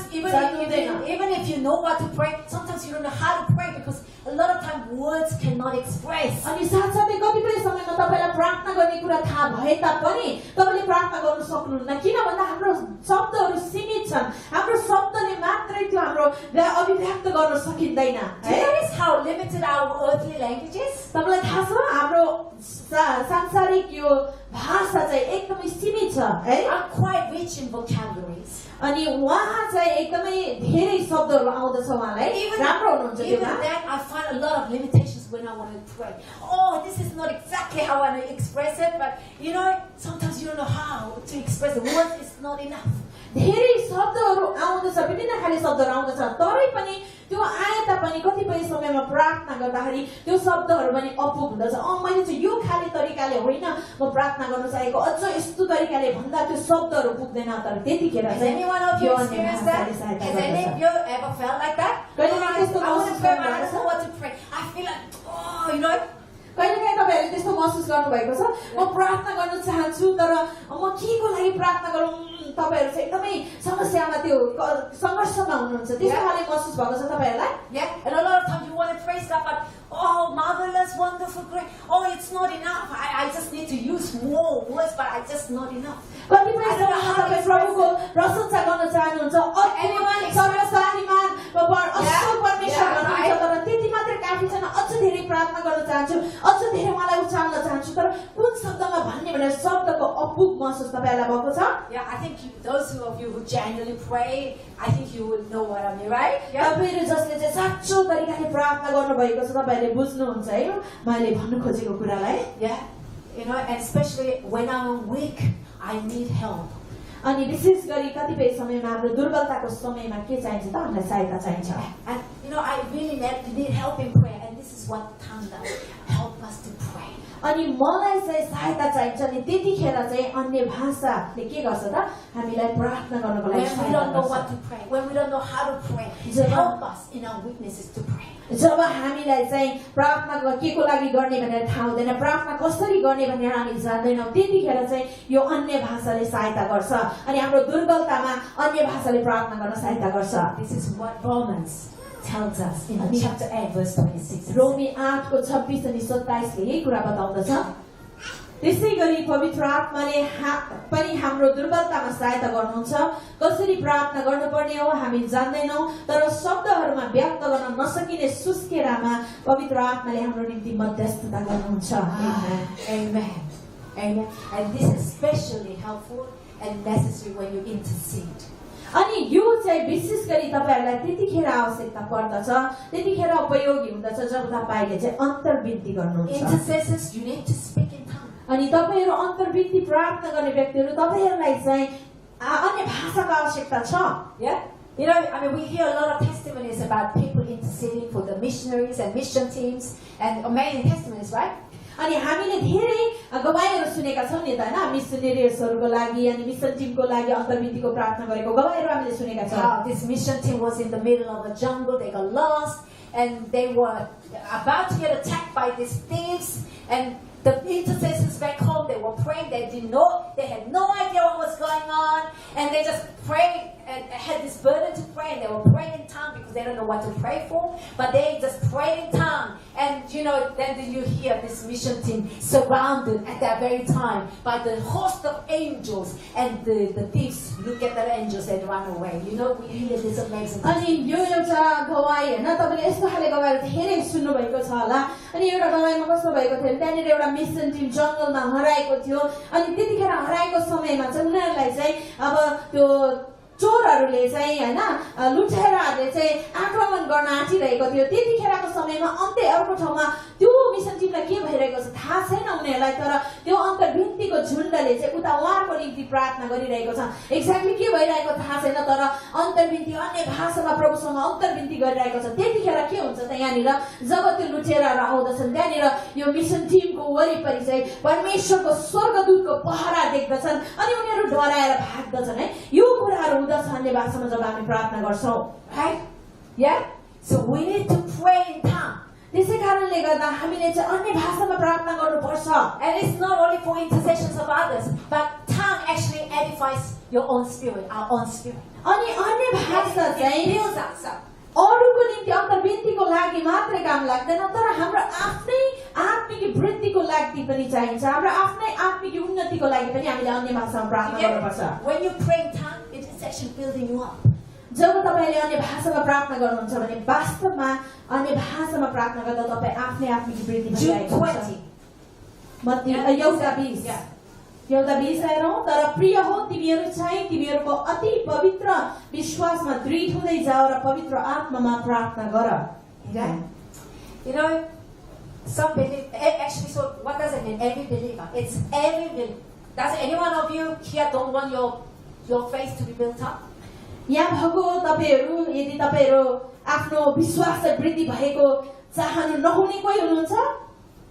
even if you know what to pray, sometimes you don't know how to pray because a lot of times words cannot express. अनि साथसाथै कतिपय समयमा तपाईलाई प्रार्थना गर्ने कुरा थाहा भए तापनि तपाईले प्रार्थना गर्न सक्नुहुन्न किन भन्दा हाम्रो शब्दहरू सीमित छन् हाम्रो शब्दले मात्रै त्यो हाम्रो अभिव्यक्त गर्न सकिँदैन Do you notice how limited our earthly language is? तपाईलाई थाहा छ हाम्रो सांसारिक यो भाषा चाहिँ एकदमै सीमित छ है I'm quite rich in vocabularies. अनि उहाँ चाहिँ एकदमै धेरै शब्दहरू आउँदछ उहाँलाई राम्रो हुनुहुन्छ Even त्यसमा that I find a lot of limitations when I want to pray. Oh, this is not exactly how I want to express it, but you know, sometimes you don't know how to express it. Words is not enough. धेरै शब्दहरू आउँदछ, विभिन्न खाले शब्दहरू आउँदछ, तरै पनि त्यो आए तापनि कतिपय समयमा प्रार्थना गर्दाखेरि त्यो शब्दहरू पनि अपुग हुँदछ। मैले चाहिँ यो खाले तरिकाले होइन म प्रार्थना गर्न चाहेको, अझ यस्तो तरिकाले भन्दा त्यो शब्दहरू पुग्दैन। तर त्यतिखेर Has anyone of you experienced that? Has any of you ever felt like that? I want to pray, but I don't know what to pray. I feel like, oh, you know. कहिलेकाहीँ तपाईँहरूले त्यस्तो महसुस गर्नुभएको छ, म प्रार्थना गर्न चाहन्छु तर म केको लागि प्रार्थना गरौँ, तपाईँहरू चाहिँ एकदमै समस्यामा त्यो सङ्घर्षमा हुनुहुन्छ, त्यस्तो खाले महसुस भएको छ तपाईँहरूलाई? Yeah, and a lot of times you want to praise God, but oh, marvelous, wonderful, great. Oh, it's not enough. I just need to use more words, but I just not enough. कतिपय समयमा तपाईँ प्रभुको प्रशंसा गर्न चाहनुहुन्छ, सर्वशक्तिमान असल परमेश्वर भन्नुहुन्छ, तर त्यति मात्र काफी छैन, अझ धेरै प्रार्थना गर्न चाहन्छु, अझ धेरै मलाई उचाल्न चाहन्छु, तर कुन शब्दमा भन्ने भनेर शब्दको अपुग महसुस तपाईँलाई भएको छ? Yeah, I think those of you who genuinely pray, I think you would know what I mean, right? Yeah. तपाईँहरू जसले चाहिँ साँचो तरिकाले प्रार्थना गर्नुभएको छ, तपाईँहरूले बुझ्नुहुन्छ है मैले भन्नु खोजेको कुरालाई? Yeah, you know, and especially when I'm weak, I need help. अनि विशेष गरी कतिपय समयमा हाम्रो दुर्बलताको समयमा के चाहिन्छ त? हामीलाई सहायता चाहिन्छ। And you know, I really need help in prayer, and this is what tongue does. Help us to pray. अनि मलाई चाहिँ सहायता चाहिन्छ नि त्यतिखेर चाहिँ अन्य भाषाले के गर्छ त? हामीलाई प्रार्थना गर्नको लागि When we don't know what to pray, when we don't know how to pray, help us in our weaknesses to pray. जब हामीलाई चाहिँ प्रार्थना के को लागि गर्ने भनेर थाहा हुँदैन, प्रार्थना कसरी गर्ने भनेर हामी जान्दैनौँ, त्यतिखेर चाहिँ यो अन्य भाषाले सहायता गर्छ अनि हाम्रो दुर्बलतामा अन्य भाषाले प्रार्थना गर्न सहायता गर्छ। This is what Romans tells us in chapter 8 verse 26. रोमी 8 को 26 अनि 27 ले यही कुरा बताउँदछ। त्यसै गरी पवित्र आत्माले पनि हाम्रो दुर्बलतामा सहायता गर्नुहुन्छ। कसरी प्रार्थना गर्नुपर्ने हो हामी जान्दैनौँ, तर शब्दहरूमा व्यक्त गर्न नसकिने सुस्केरामा पवित्र आत्माले हाम्रो निम्ति मध्यस्थता गर्नुहुन्छ। Amen. Amen. And this is especially helpful and necessary when you intercede. अनि यो चाहिँ विशेष गरी तपाईहरुलाई त्यतिखेर आवश्यकता पर्दछ, त्यतिखेर उपयोगी हुँदछ जब तपाईले चाहिँ अन्तर्विन्ती गर्नुहुन्छ। Intercessors, you need to speak in tongues. अनि तपाईहरु अन्तर्विन्ती प्रार्थना गर्ने व्यक्तिहरु तपाईहरुलाई चाहिँ अन्य भाषाको आवश्यकता छ। Yeah? You know, I mean, we hear a lot of testimonies about people interceding for the missionaries and mission teams and amazing testimonies, right? अनि हामीले धेरै गवाईहरु सुनेका छौं नि त हैन, मिशनरीहरुको लागि अनि मिशन टिमको लागि अन्तर्विन्तीको प्रार्थना गरेको गवाईहरु हामीले सुनेका छौं। This mission team was in the middle of a jungle, they got lost and they were about to get attacked by these thieves, and the intercessors back home, they were praying, they had no idea what was going on, and they just prayed and had this burden to pray, and they were praying in tongues because they don't know what to pray for, but they just prayed in tongues. And you know, then you hear this mission team surrounded at that very time by the host of angels, and the thieves look at the angels and run away. You know, we hear this amazing. अनि यो एउटा गवाई हैन, तपाईले यस्तो खाले गवाईहरु धेरै सुन्नु भएको छ होला। अनि एउटा गवाईमा कस्तो भएको थियो, त्यहाँनिर एउटा मिशन टिम जंगलमा हराएको थियो, अनि त्यतिखेर हराएको समयमा चाहिँ उनीहरुलाई चाहिँ अब त्यो चोरहरुले चाहिँ हैन लुटेराहरुले चाहिँ आक्रमण गर्न आँटिरहेको थियो। त्यतिखेरको समयमा अन्त्य अर्को ठाउँमा त्यो मिशन टिमलाई के भइरहेको छ थाहा छैन उनीहरुलाई, तर त्यो अन्तर्विन्तीको झुण्डले चाहिँ उता उहाँको निम्ति प्रार्थना गरिरहेको छ। एक्ज्याक्टली के भइरहेको थाहा छैन, तर अन्तर्विन्ती अन्य भाषामा प्रभुसँग अन्तर्विन्ती गरिरहेको छ। त्यतिखेर के हुन्छ त यहाँनिर जब त्यो लुटेराहरु आउँदछन् त्यहाँनिर यो मिशन टिमको वरिपरि चाहिँ परमेश्वरको स्वर्गदूतको पहरा देख्दछन् अनि उनीहरु डराएर भाग्दछन् है। यो कुराहरु अन्य भाषामा जब हामी प्रार्थना गर्छौं, right? Yeah? So we need to pray in tongues. त्यसै कारणले गर्दा हामीले चाहिँ अन्य भाषामा प्रार्थना गर्नुपर्छ। And it's not only for intercessions of others, but tongue actually edifies your own spirit, our own spirit. अनि अन्य भाषा चाहिँ builds us up. अरूको निम्ति अन्तर्विन्तीको लागि मात्रै काम लाग्दैन, तर हाम्रो आफ्नै आत्मिक वृद्धिको लागि पनि चाहिन्छ। हाम्रो आफ्नै आत्मिक उन्नतिको लागि पनि हामीले अन्य भाषामा प्रार्थना गर्नुपर्छ। When you pray in tongues, it is actually building you up. जब तपाईले अन्य भाषामा प्रार्थना गर्नुहुन्छ भने वास्तवमा अन्य भाषामा प्रार्थना गर्दा तपाई आफ्नै आत्मिक वृद्धि भइरहेको हुन्छ। मत्ती 11:20 एउटा 20 हेरौं, तर प्रिय हो तिमीहरू चाहिँ तिमीहरूको अति पवित्र विश्वासमा दृढ हुँदै जाओ र पवित्र आत्मामा प्रार्थना गर। You know, some believe, actually, so what does it mean? Every believer. It's every believer. Does any one of you here don't want your faith to be built up? यहाँ भएको तपाईहरु यदि तपाईहरु आफ्नो विश्वास वृद्धि भएको चाहनु नहुने कोही हुनुहुन्छ?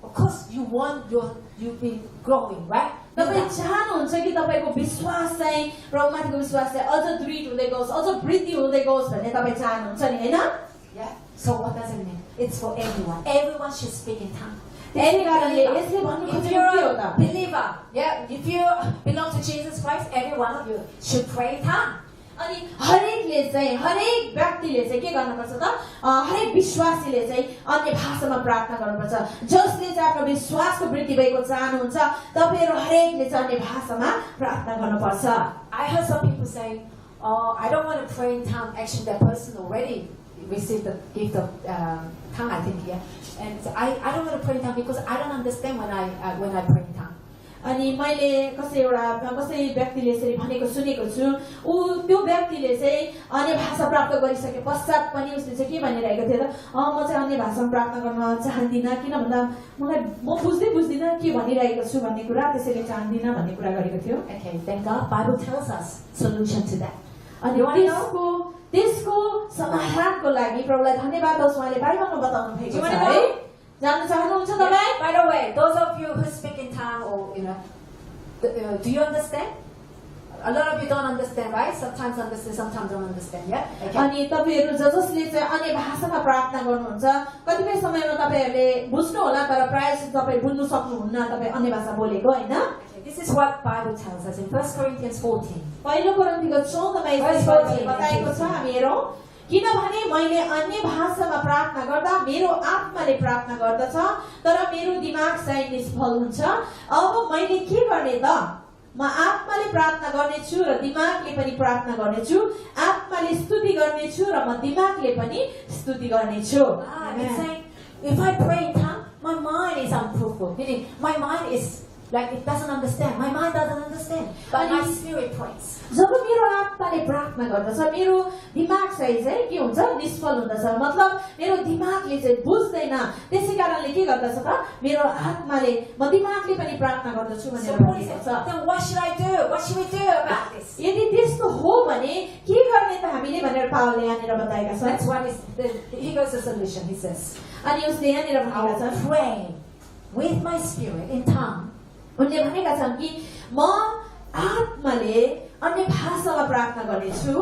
Of course, you want you be growing, right? तपाई चाहनुहुन्छ कि तपाईको विश्वास चाहिँ प्रभुमाथिको विश्वास चाहिँ अझ दृढ हुँदै गओस्, अझ वृद्धि हुँदै गओस् भन्ने तपाई चाहनुहुन्छ नि हैन? Yeah. So what does it mean? It's for everyone. Everyone should speak in tongues. त्यसै कारणले यसले भन्नु If खोजेको you're के हो a त? believer, yeah, if you belong to Jesus Christ, every one of you should pray in tongues. अनि हरेकले चाहिँ हरेक व्यक्तिले चाहिँ के गर्नुपर्छ त? हरेक विश्वासीले चाहिँ अन्य भाषामा प्रार्थना गर्नुपर्छ। जसले चाहिँ आफ्नो विश्वासको वृद्धि भएको चाहनुहुन्छ, तपाईहरु हरेकले चाहिँ अन्य भाषामा प्रार्थना गर्नुपर्छ। I heard some people say, "Oh, I don't want to pray in tongues." Actually, that person already received the gift of tongue, I think, yeah. And I don't want to pray in tongues because I don't understand when I pray in tongues. अनि मैले कसै व्यक्तिले यसरी भनेको सुनेको छु, त्यो व्यक्तिले चाहिँ अन्य भाषा प्राप्त गरिसके पश्चात पनि उसले चाहिँ के भनिरहेको थियो त? म चाहिँ अन्य भाषामा प्रार्थना गर्न चाहदिन, किन भन्दा म बुझ्दिन के भनिरहेको छु भन्ने कुरा, त्यसैले चाहदिन भन्ने कुरा गरेको थियो। Okay, thank God. Bible tells us solution to that. अनि त्यसको समाधानको लागि प्रभुलाई धन्यवाद होस्, उहाँले बाइबलमा बताउनु भएको छ है। जान्न चाहनुहुन्छ तपाई? By the way, those of you who speak in tongues, or do you understand? A lot of you don't understand, right? Sometimes understand, sometimes don't understand. Yeah. Okay. अनि तपाईहरु जसले चाहिँ अन्य भाषामा प्रार्थना गर्नुहुन्छ, कतिपय समयमा तपाईहरुले बुझ्नु होला, तर प्रायः जस्तो तपाई बुझ्नु सक्नुहुन्न, तपाई अन्य भाषा बोलेको हैन? This is what Bible tells us in 1 Corinthians 14. पहिलो कोरिन्थीको 14मा यसरी बताएको छ, हामी हेरौं। किनभने मैले अन्य भाषामा प्रार्थना गर्दा मेरो आत्माले प्रार्थना गर्दछ, तर मेरो दिमाग चाहिँ निष्फल हुन्छ। अब मैले के गर्ने त? म आत्माले प्रार्थना गर्नेछु र दिमागले पनि प्रार्थना गर्नेछु। आत्माले स्तुति गर्नेछु र म दिमागले पनि स्तुति गर्नेछु। It's saying, if I pray in tongues, my mind is unfruitful. Meaning, my mind is like it doesn't understand. My mind doesn't understand, but my spirit prays. जब मेरो आत्माले प्रार्थना गर्दछ, मेरो दिमाग चाहिँ के हुन्छ? निष्फल हुँदछ। मतलब मेरो दिमागले चाहिँ बुझ्दैन, त्यसै कारणले के गर्दछ त? मेरो आत्माले म दिमागले पनि प्रार्थना गर्दछु भनेर भनेको छ। Then what should I do? What should we do about this? यदि त्यस्तो हो भने के गर्ने त हामीले भनेर पावलले यहाँनिर बताएका छन्। That's what is he goes the solution. He says, अनि उसले यहाँनिर भनेका छन्, pray with my spirit in tongues. उनले भनेका छन् कि म आत्माले अन्य भाषामा प्रार्थना गर्नेछु,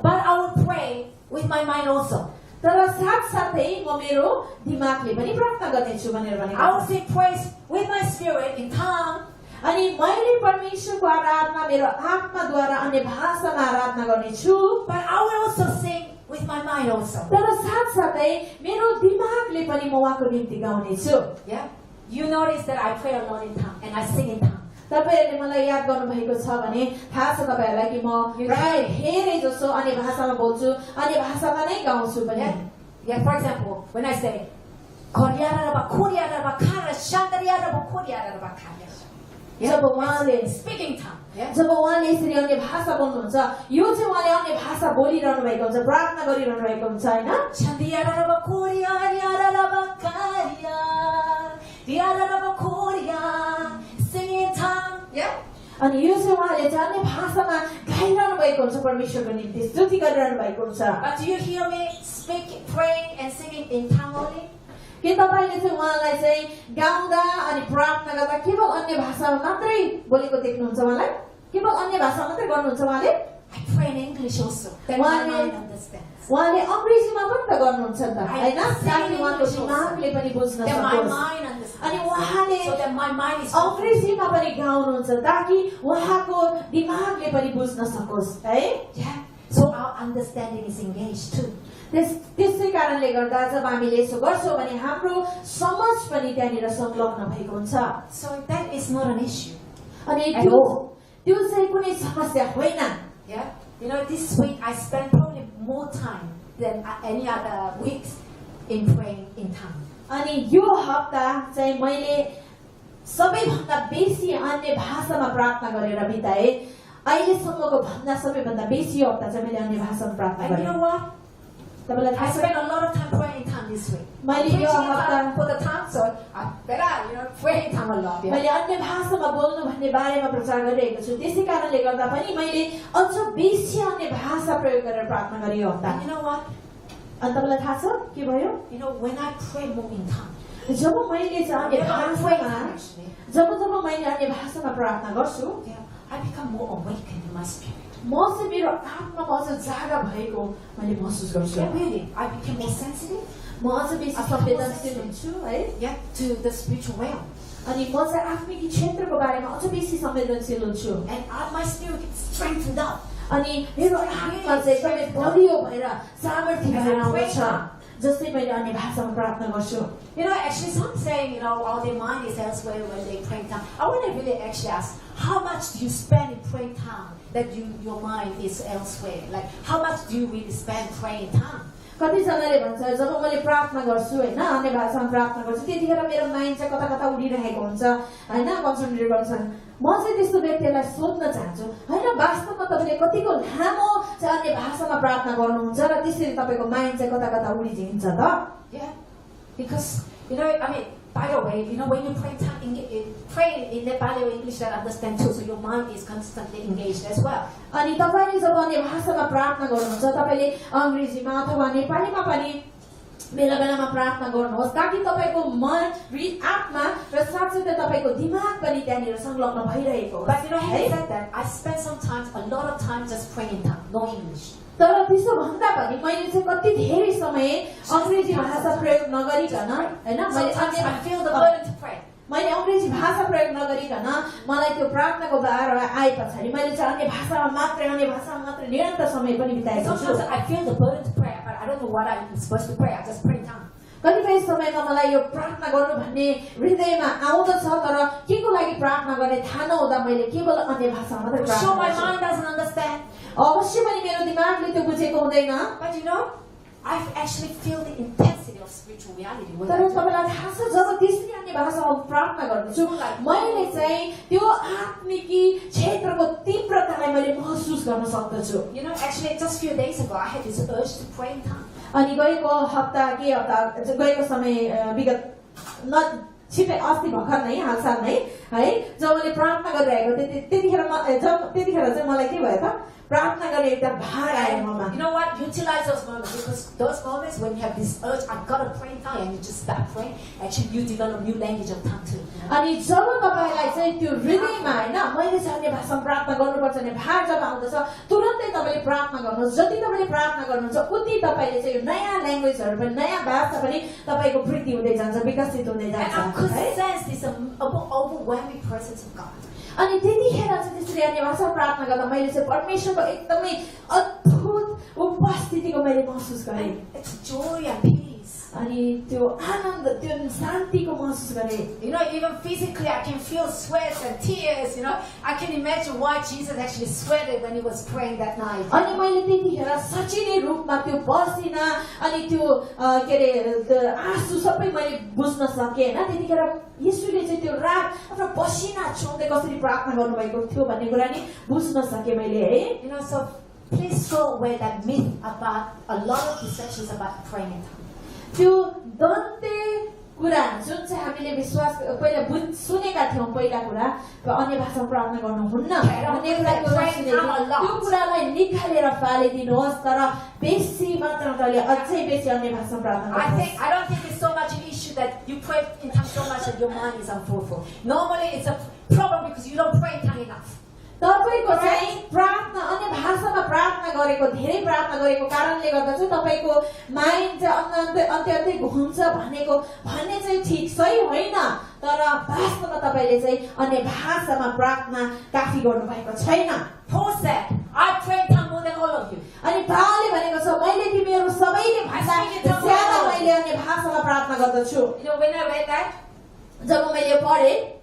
but I will pray with my mind also. तर साथसाथै म मेरो दिमागले पनि प्रार्थना गर्नेछु भनेर भनेका I will छन्। sing praise with my spirit in tongues. अनि मैले परमेश्वरको आराधना मेरो आत्माद्वारा अन्य भाषामा आराधना गर्नेछु, But I will also sing with my mind also. तर साथसाथै मेरो दिमागले पनि म उहाँको निम्ति गाउनेछु। Yeah. You notice that I pray a lot in tongues and I sing in tongues. तपाईहरुले मलाई याद गर्नु भएको छ भने थाहा छ तपाईहरुलाई कि म प्राय धेरै जसो अन्य भाषामा बोल्छु, अन्य भाषामा नै गाउँछु पनि। Yeah, for example, when I say जब उहाँले speaking tongue. जब उहाँले यसरी अन्य भाषा बोल्नुहुन्छ, यो चाहिँ उहाँले अन्य भाषा बोलिरहनु भएको हुन्छ, प्रार्थना गरिरहनु भएको हुन्छ हैन? Singing in tongues. Yeah. अनि यो चाहिँ उहाँले चाहिँ अन्य भाषामा गाइरहनु भएको हुन्छ, परमेश्वरको निम्ति स्तुति गरिरहनु भएको हुन्छ। But do you hear me speaking, praying and singing in tongues only? के तपाईले चाहिँ उहाँलाई चाहिँ गाउँदा अनि प्रार्थना गर्दा केवल अन्य भाषामा मात्रै बोलेको देख्नुहुन्छ उहाँलाई? केवल अन्य भाषा मात्रै गर्नुहुन्छ उहाँले? I pray in English also. Then my mind understands. उहाँले अंग्रेजीमा पनि त गर्नुहुन्छ नि त हैन? ताकि उहाँको दिमागले पनि बुझ्न Then my सकोस्। mind understands. अनि उहाँले So that my mind is अंग्रेजीमा पनि गाउनुहुन्छ ताकि उहाँको दिमागले पनि बुझ्न सकोस् है? Yeah. So our understanding is engaged too. त्यसै कारणले गर्दा जब हामीले यसो गर्छौं भने हाम्रो समझ पनि त्यहाँनिर संलग्न भएको हुन्छ। So that is not an issue. अनि त्यो चाहिँ कुनै समस्या होइन। Yeah. You know, this week I spent probably more time than any other weeks in praying in tongues. अनि यो हप्ता चाहिँ मैले सबैभन्दा बेसी अन्य भाषामा प्रार्थना गरेर बिताए। अहिलेसम्मको भन्दा सबैभन्दा बेसी हप्ता चाहिँ मैले अन्य भाषामा प्रार्थना And गरेँ। you know what? तपाईलाई थाहा I छ? spent a lot of time praying in tongues tongue this week. मैले I'm preaching यो in हप्ता tongue for the tongue, so I better, pray in tongue a lot. Yeah? मैले अन्य भाषामा बोल्नु भन्ने बारेमा प्रचार गरिरहेको छु त्यसै कारणले गर्दा पनि मैले अझ बेसी अन्य भाषा प्रयोग गरेर प्रार्थना गरेँ यो हप्ता And you know what? अनि तपाईँलाई थाहा छ के भयो When I pray more in tongue, जब मैले चाहिँ अन्य when I pray भाषामा actually, जब मैले अन्य भाषामा प्रार्थना गर्छु I become more awakened in my spirit. म चाहिँ मेरो आत्मामा अझ जागा भएको मैले महसुस गर्छु Yeah, really. I became more sensitive. म अझ बेसी संवेदनशील हुन्छु है Yeah, to the spiritual realm. अनि म चाहिँ आत्मिक क्षेत्रको बारेमा अझ बेसी संवेदनशील हुन्छु And my spirit gets strengthened up. अनि मेरो आत्मा चाहिँ एकदमै बलियो भएर सामर्थ्य भएर आउँछ जस्तै मैले अन्य भाषामा प्रार्थना गर्छु Actually some saying, all their mind is elsewhere when they pray in tongue. I want to really actually ask, how much do you spend in praying tongue that your mind is elsewhere? Like, how much do you really spend praying tongue? कतिजनाले भन्छ जब मैले प्रार्थना गर्छु हैन अन्य भाषामा प्रार्थना गर्छु त्यतिखेर मेरो माइन्ड चाहिँ कता कता उडिरहेको हुन्छ हैन कन्सन्ट्रेट गर्छन् म चाहिँ त्यस्तो व्यक्तिलाई सोध्न चाहन्छु हैन वास्तवमा तपाईले कतिको लामो चाहिँ अन्य भाषामा प्रार्थना गर्नुहुन्छ र त्यसरी तपाईको माइन्ड चाहिँ कता कता उडिन्छ त Yeah, because by the way, when you pray in Nepali or English that understand too, so your mind is constantly engaged as well. अनि तपाईले जब अन्य भाषामा प्रार्थना गर्नुहुन्छ तपाईले अंग्रेजीमा अथवा नेपालीमा पनि बेला बेलामा प्रार्थना गर्नुहोस् ताकि तपाईको मन आत्मा र साथसाथै तपाईको दिमाग पनि त्यहाँनिर संलग्न भइरहेको होस् But having said that, I spend sometimes a lot of time just praying in tongue, no English. तर त्यसो भन्दा पनि मैले चाहिँ कति धेरै समय अंग्रेजी भाषा प्रयोग नगरिकन हैन I feel the burden to pray. मैले अंग्रेजी भाषा प्रयोग नगरिकन मलाई त्यो प्रार्थनाको भार आए पछाडि मैले चाहिँ अन्य भाषामा मात्र निरन्तर समय पनि बिताएको छु Sometimes I feel the burden to pray, but I don't know what I'm supposed to pray. I just pray in tongue. कतिपय समयमा मलाई यो प्रार्थना गर्नु भन्ने हृदयमा आउँदछ तर केको लागि प्रार्थना गर्ने थाहा नहुँदा मैले केवल अन्य भाषामा मात्रै प्रार्थना Sure, my गर्छु mind doesn't understand. अवश्य पनि मेरो दिमागले त्यो बुझेको हुँदैन But I actually feel the intensity of spiritual reality. तर तपाईलाई थाहा छ जब त्यसरी अन्य भाषामा प्रार्थना गर्छु मैले चाहिँ त्यो आत्मिकी क्षेत्रको तीव्रतालाई मैले महसुस गर्न सक्दछु Actually just few days ago I had this urge to pray in tongue. अनि गएको समय विगत छिटै अस्ति भर्खर नै हालसाल नै है जब मैले प्रार्थना गरिरहेको त्यतिखेर चाहिँ मलाई के भयो त प्रार्थना गर्ने एउटा भार आयो ममा You know what? Utilize those moments, because those moments when you have this urge, I've got to pray in tongue, and you just start praying. Actually, you develop new language of tongue too. अनि जब तपाईलाई चाहिँ त्यो हृदयमा हैन मैले चाहिँ अन्य भाषामा प्रार्थना गर्नुपर्छ भन्ने भार जब आउँदछ तुरन्तै तपाईले प्रार्थना गर्नुहोस् जति तपाईले प्रार्थना गर्नुहुन्छ उति तपाईले चाहिँ नयाँ ल्याङ्ग्वेजहरु पनि नयाँ भाषा पनि तपाईको वृद्धि हुँदै जान्छ विकसित हुँदै जान्छ And I could sense this overwhelming presence of God. अनि त्यतिखेर चाहिँ त्यसरी अन्य भाषामा प्रार्थना गर्दा मैले चाहिँ परमेश्वरको एकदमै अद्भुत उपस्थितिको मैले महसुस गरेँ It's joy and peace. अनि त्यो आनन्द त्यो शान्तिको महसुस गरेँ Even physically I can feel sweat and tears. I can imagine why Jesus actually sweated when he was praying that night. अनि मैले त्यतिखेर सचिने रूपमा त्यो पसिना अनि त्यो के अरे आँसु सबै मैले बुझ्न सकेँ हैन त्यतिखेर येशूले चाहिँ त्यो रात आफ्नो पसिना छुँदै कसरी प्रार्थना गर्नुभएको थियो भन्ने कुरा नि बुझ्न सके मैले है So please throw away that myth about a lot of deceptions about praying in tongues. त्यो दन्ते कुरा जुन चाहिँ हामीले विश्वास पहिला सुनेका थियौं पहिला कुरा अन्य भाषामा प्रार्थना गर्नुहुन्न भन्ने कुरा त्यो कुरालाई निकालेर फालिदिनुहोस् तर बेसी मात्रामा तपाईले अझै बेसी अन्य भाषामा प्रार्थना गर्नुहोस् I don't think it's so much an issue that you pray in tongues so much that your mind is unfruitful. Normally it's a problem because you don't pray in tongues enough. तपाईको चाहिँ प्रार्थना अन्य भाषामा प्रार्थना गरेको धेरै प्रार्थना गरेको कारणले गर्दा चाहिँ तपाईको माइन्ड चाहिँ अन्त्य घुम्छ भन्ने चाहिँ ठीक सही होइन तर वास्तवमा तपाईले चाहिँ अन्य भाषामा प्रार्थना काफी गर्नु भएको छैन Paul said, I pray in tongues more than all of you. अनि पावलले भनेको छ मैले तिमीहरु सबैले भन्दा ज्यादा मैले अन्य भाषामा प्रार्थना गर्दछु When I read that, जब मैले पढे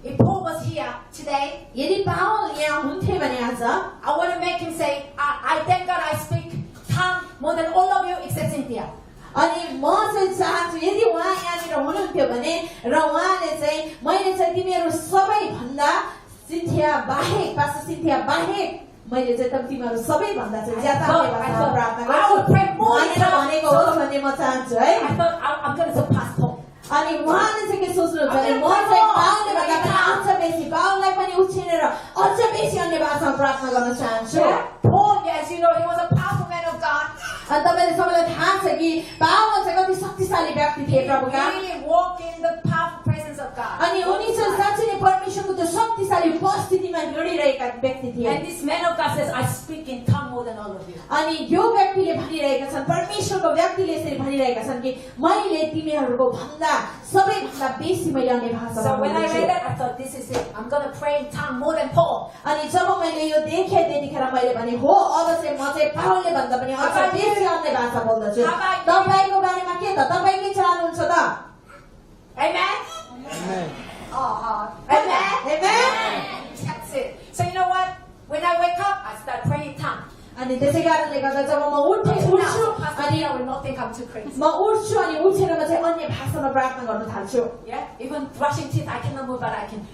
if Paul was here today, यदि पावल यहाँ हुन्थे भने आज I want to make him say, I thank God I speak tongue more than all of you except Cynthia. अनि म चाहिँ चाहन्छु यदि उहाँ यहाँनिर हुनुहुन्थ्यो भने र उहाँले चाहिँ मैले चाहिँ तिमीहरु सबै भन्दा सिन्थिया बाहेक पास्टर सिन्थिया बाहेक मैले चाहिँ त तिमीहरू सबैभन्दा चाहिँ ज्यादा अन्य भाषामा प्रार्थना I would pray more in गर्छु tongues. भनेको होस् भन्ने म चाहन्छु है I thought I'm going to say pastor. अनि उहाँले चाहिँ के सोच्नुहुन्छ भने म चाहिँ पावलले भन्दा पनि अझ बेसी पावललाई पनि उछिनेर अझ बेसी अन्य भाषामा प्रार्थना गर्न चाहन्छु Yeah. Paul, yes, you know, he was a powerful man of God. अनि तपाईले सबैलाई थाहा छ कि पावल चाहिँ कति शक्तिशाली व्यक्ति थिए He प्रभुका really walked in the powerful presence of God. अनि उनी चाहिँ साँच्चै नै परमेश्वरको त्यो शक्तिशाली उपस्थितिमा जोडिरहेका व्यक्ति थिए And this man of God says, I speak in tongue more than all of you. अनि यो व्यक्तिले भनिरहेका छन् परमेश्वरको व्यक्तिले यसरी भनिरहेका छन् कि मैले तिमीहरूको भन्दा सबैभन्दा बेसी मैले अन्य भाषामा So when I बोल्छु। read that, I thought, this is it. I'm going to pray in tongue more than Paul. अनि जब मैले यो देखेँ त्यतिखेर मैले भने हो अब चाहिँ म चाहिँ पावलले भन्दा पनि अझ बेसी अन्य भाषा बोल्दछु तपाईको बारेमा के त तपाई के चाहनुहुन्छ त Amen? Amen. Amen? Amen? That's it. So you know what? When I wake up, I start praying in tongue. अनि त्यसै कारणले गर्दा जब म उठ्छु Pastor अनि Tia will not think I'm too crazy. म उठ्छु अनि उठेर म चाहिँ अन्य भाषामा प्रार्थना गर्न थाल्छु Yeah? Even brushing teeth, I cannot move, but I can.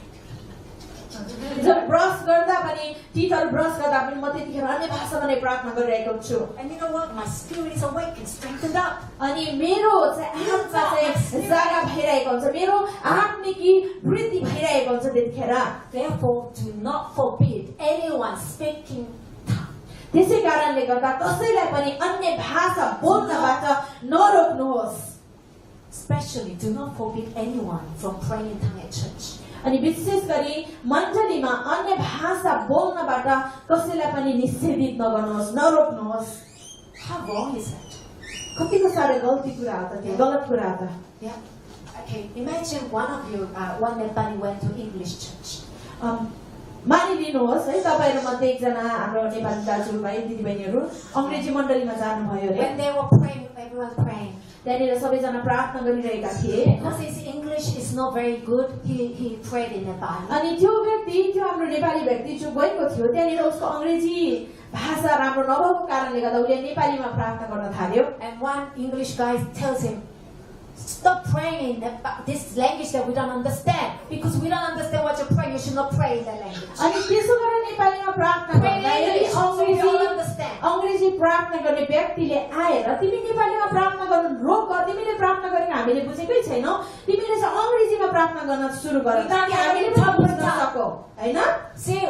जब ब्रस गर्दा पनि टिथहरू ब्रस गर्दा पनि म त्यतिखेर अन्य भाषामा नै प्रार्थना गरिरहेको हुन्छु And you know what? My spirit is awake and strengthened up. अनि मेरो चाहिँ आत्मा चाहिँ जागा भइरहेको हुन्छ मेरो आत्मिकी वृद्धि भइरहेको हुन्छ त्यतिखेर Therefore, do not forbid anyone speaking tongue. त्यसै कारणले गर्दा कसैलाई पनि अन्य भाषा बोल्नबाट नरोक्नुहोस् Especially, do not forbid anyone from praying in tongue at church. अनि विशेष गरी मण्डलीमा अन्य भाषा बोल्नबाट कसैलाई पनि निषेधित नगर्नुहोस् नरोक्नुहोस् How wrong is that? कतिको साह्रो गल्ती कुरा हो त त्यो गलत कुरा हो त Yeah. Okay. Imagine one of you, one Nepali went to English church. मानिलिनुहोस् है तपाईहरु मध्ये एकजना हाम्रो नेपाली दाजुभाइ दिदीबहिनीहरु अंग्रेजी मण्डलीमा जानुभयो रे When they were praying, everyone praying. त्यहाँनिर सबैजना प्रार्थना गरिरहेका थिए Because his English is not very good, he prayed in Nepali. अनि त्यो व्यक्ति त्यो हाम्रो नेपाली व्यक्ति जो गएको थियो त्यहाँनिर उसको अंग्रेजी भाषा राम्रो नभएको कारणले गर्दा उसले नेपालीमा प्रार्थना गर्न थाल्यो And one English guy tells him, stop praying in this language that we don't understand. Because we don't understand what you're praying, you should not pray in that language. अनि त्यसो गरेर नेपालीमा प्रार्थना Pray in English so we all understand. अंग्रेजी प्रार्थना गर्ने व्यक्तिले आएर तिमी नेपालीमा प्रार्थना गर्नु रोक तिमीले प्रार्थना गरेको हामीले बुझेकै छैनौ तिमीले चाहिँ अंग्रेजीमा प्रार्थना गर्न सुरु गर ताकि हामीले बुझ्न सकौ हैन See,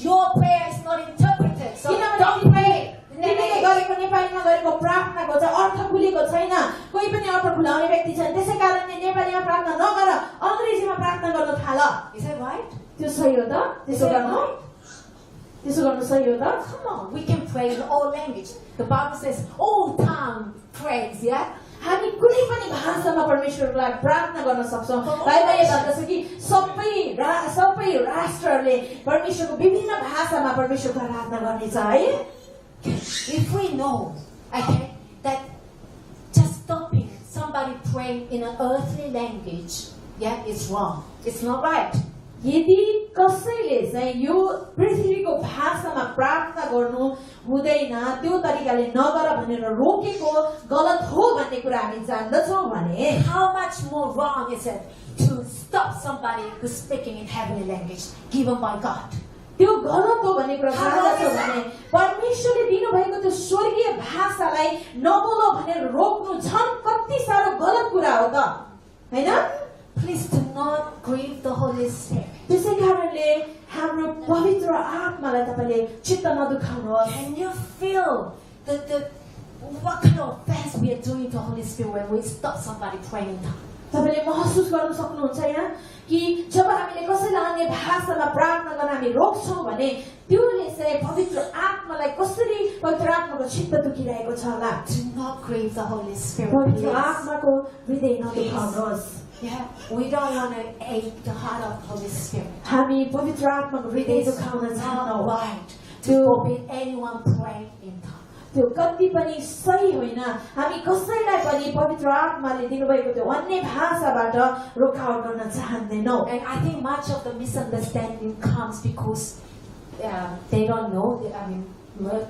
your prayer is not interpreted, so don't pray. तिमीले गरेको नेपालीमा गरेको प्रार्थनाको चाहिँ अर्थ खुलेको छैन कोही पनि अर्थ खुलाउने व्यक्ति छैन त्यसै कारणले नेपालीमा प्रार्थना नगर अंग्रेजीमा प्रार्थना गर्न थाल Is that right? त्यो सही हो त त्यसो गर्नु त्यसो गर्नु सही हो त Come on, we can pray in all languages. The Bible says, all tongue praise, yeah? हामी कुनै पनि भाषामा परमेश्वरको लागि प्रार्थना गर्न सक्छौं बाइबलले भन्दछ कि सबै राष्ट्रहरूले परमेश्वरको विभिन्न भाषामा परमेश्वरको आराधना गर्नेछ है If we know, okay, that just stopping somebody praying in an earthly language, yeah, it's wrong. It's not right. यदि कसैले चाहिँ यो पृथ्वीको भाषामा प्रार्थना गर्नु हुँदैन त्यो तरिकाले नगर भनेर रोकेको गलत हो भन्ने कुरा हामी जान्दछौं भने How much more wrong is it to stop somebody who's speaking in heavenly language given by God? त्यो गलत हो भन्ने कुरा जान्दछौं भने परमेश्वरले दिनुभएको त्यो स्वर्गीय भाषालाई नबोलो भनेर रोक्नु झन् कति साह्रो गलत कुरा हो त हैन Please do not grieve the Holy Spirit. त्यसै कारणले हाम्रो पवित्र आत्मालाई तपाईले चित्त नदुखाउनुहोस् Can you feel what kind of offense we are doing to the Holy Spirit when we stop somebody praying in tongues? तपाईले महसुस गर्न सक्नुहुन्छ यहाँ कि जब हामीले कसैलाई अन्य भाषामा प्रार्थना गर्न हामी रोक्छौं भने त्योले चाहिँ पवित्र आत्मालाई कसरी पवित्र आत्माको चित्त दुखिरहेको छ होला Do not grieve the Holy Spirit. पवित्र Please. आत्माको हृदय नदुखाउनुहोस् Yeah, we don't want to ache the heart of the Holy Spirit. हामी पवित्र आत्माको हृदय It is दुखाउन not चाहन्नौ right to forbid anyone praying in tongues. त्यो कति पनि सही होइन हामी कसैलाई पनि पवित्र आत्माले दिनुभएको त्यो अन्य भाषाबाट रोकावट गर्न चाहन्दैनौ And I think much of the misunderstanding comes because they don't know. I mean,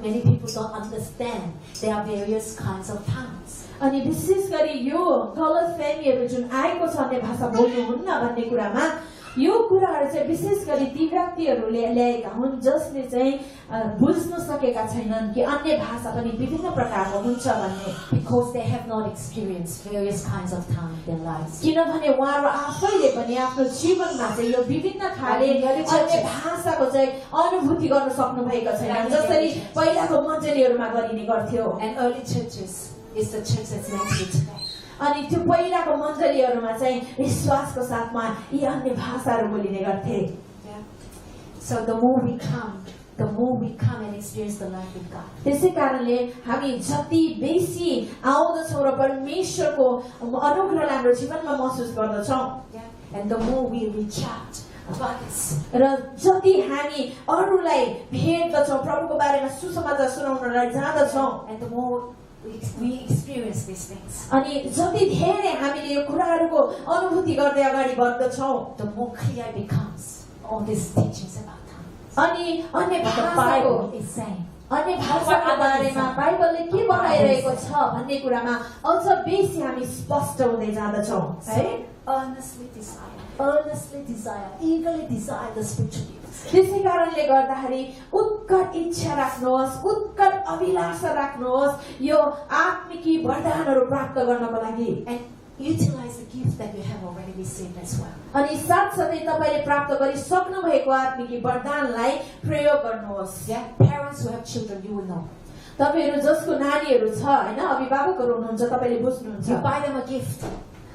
many people don't understand. There are various kinds of tongues. अनि विशेष गरी यो गलत फहमीहरु जुन आएको छ अन्य भाषा बोल्नुहुन्न भन्ने कुरामा यो कुराहरु चाहिँ विशेष गरी ती व्यक्तिहरुले ल्याएका हुन् जसले चाहिँ बुझ्न सकेका छैनन् कि अन्य भाषा पनि विभिन्न प्रकारको हुन्छ भन्ने, because they have not experienced various kinds of tongue in their lives. किनभने उहाँहरु आफैले पनि आफ्नो जीवनमा चाहिँ यो विभिन्न खाले अन्य भाषाको चाहिँ अनुभूति गर्न सक्नु भएको छैन जसरी पहिलाको मण्डलीहरुमा गरिने गर्थ्यो। And early churches is the church that's meant to be today. अनि त्यो पहिलाको मण्डलीहरुमा चाहिँ विश्वासको साथमा यी अन्य भाषाहरु बोलिने गर्थे। So the more we come and experience the life with God. त्यसै कारणले हामी जति बेसी आउँदछौं र परमेश्वरको अनुग्रहलाई हाम्रो जीवनमा महसुस गर्दछौं, and the more we reach out about this, र जति हामी अरूलाई भेट्दछौं, प्रभुको बारेमा सुसमाचार सुनाउनलाई जाँदछौं, and the more we experience these things, अनि जति धेरै हामीले यो कुराहरुको अनुभूति गर्दै अगाडि बढ्दछौं, the more clear becomes all these teachings about tongues. अनि अन्य What the भाषाको Bible is saying. अन्य भाषाको बारेमा बाइबलले के बताइरहेको छ भन्ने कुरामा अझ बेसी हामी स्पष्ट हुँदै जाँदछौं, है? Earnestly desire, eagerly desire the spiritual gifts. त्यसै कारणले गर्दाखेरि उत्कट इच्छा राख्नुहोस्, उत्कट अभिलाषा राख्नुहोस् यो आत्मिकी वरदानहरू प्राप्त गर्नको लागि, and utilize the gifts that you have already received as well. अनि साथसाथै तपाईले प्राप्त गरिसक्नु भएको आत्मिकी वरदानलाई प्रयोग गर्नुहोस्। Parents who have children, you will know. तपाईहरु जसको नानीहरु छ हैन, अभिभावकहरु हुनुहुन्छ, तपाईले बुझ्नुहुन्छ। You buy them a gift.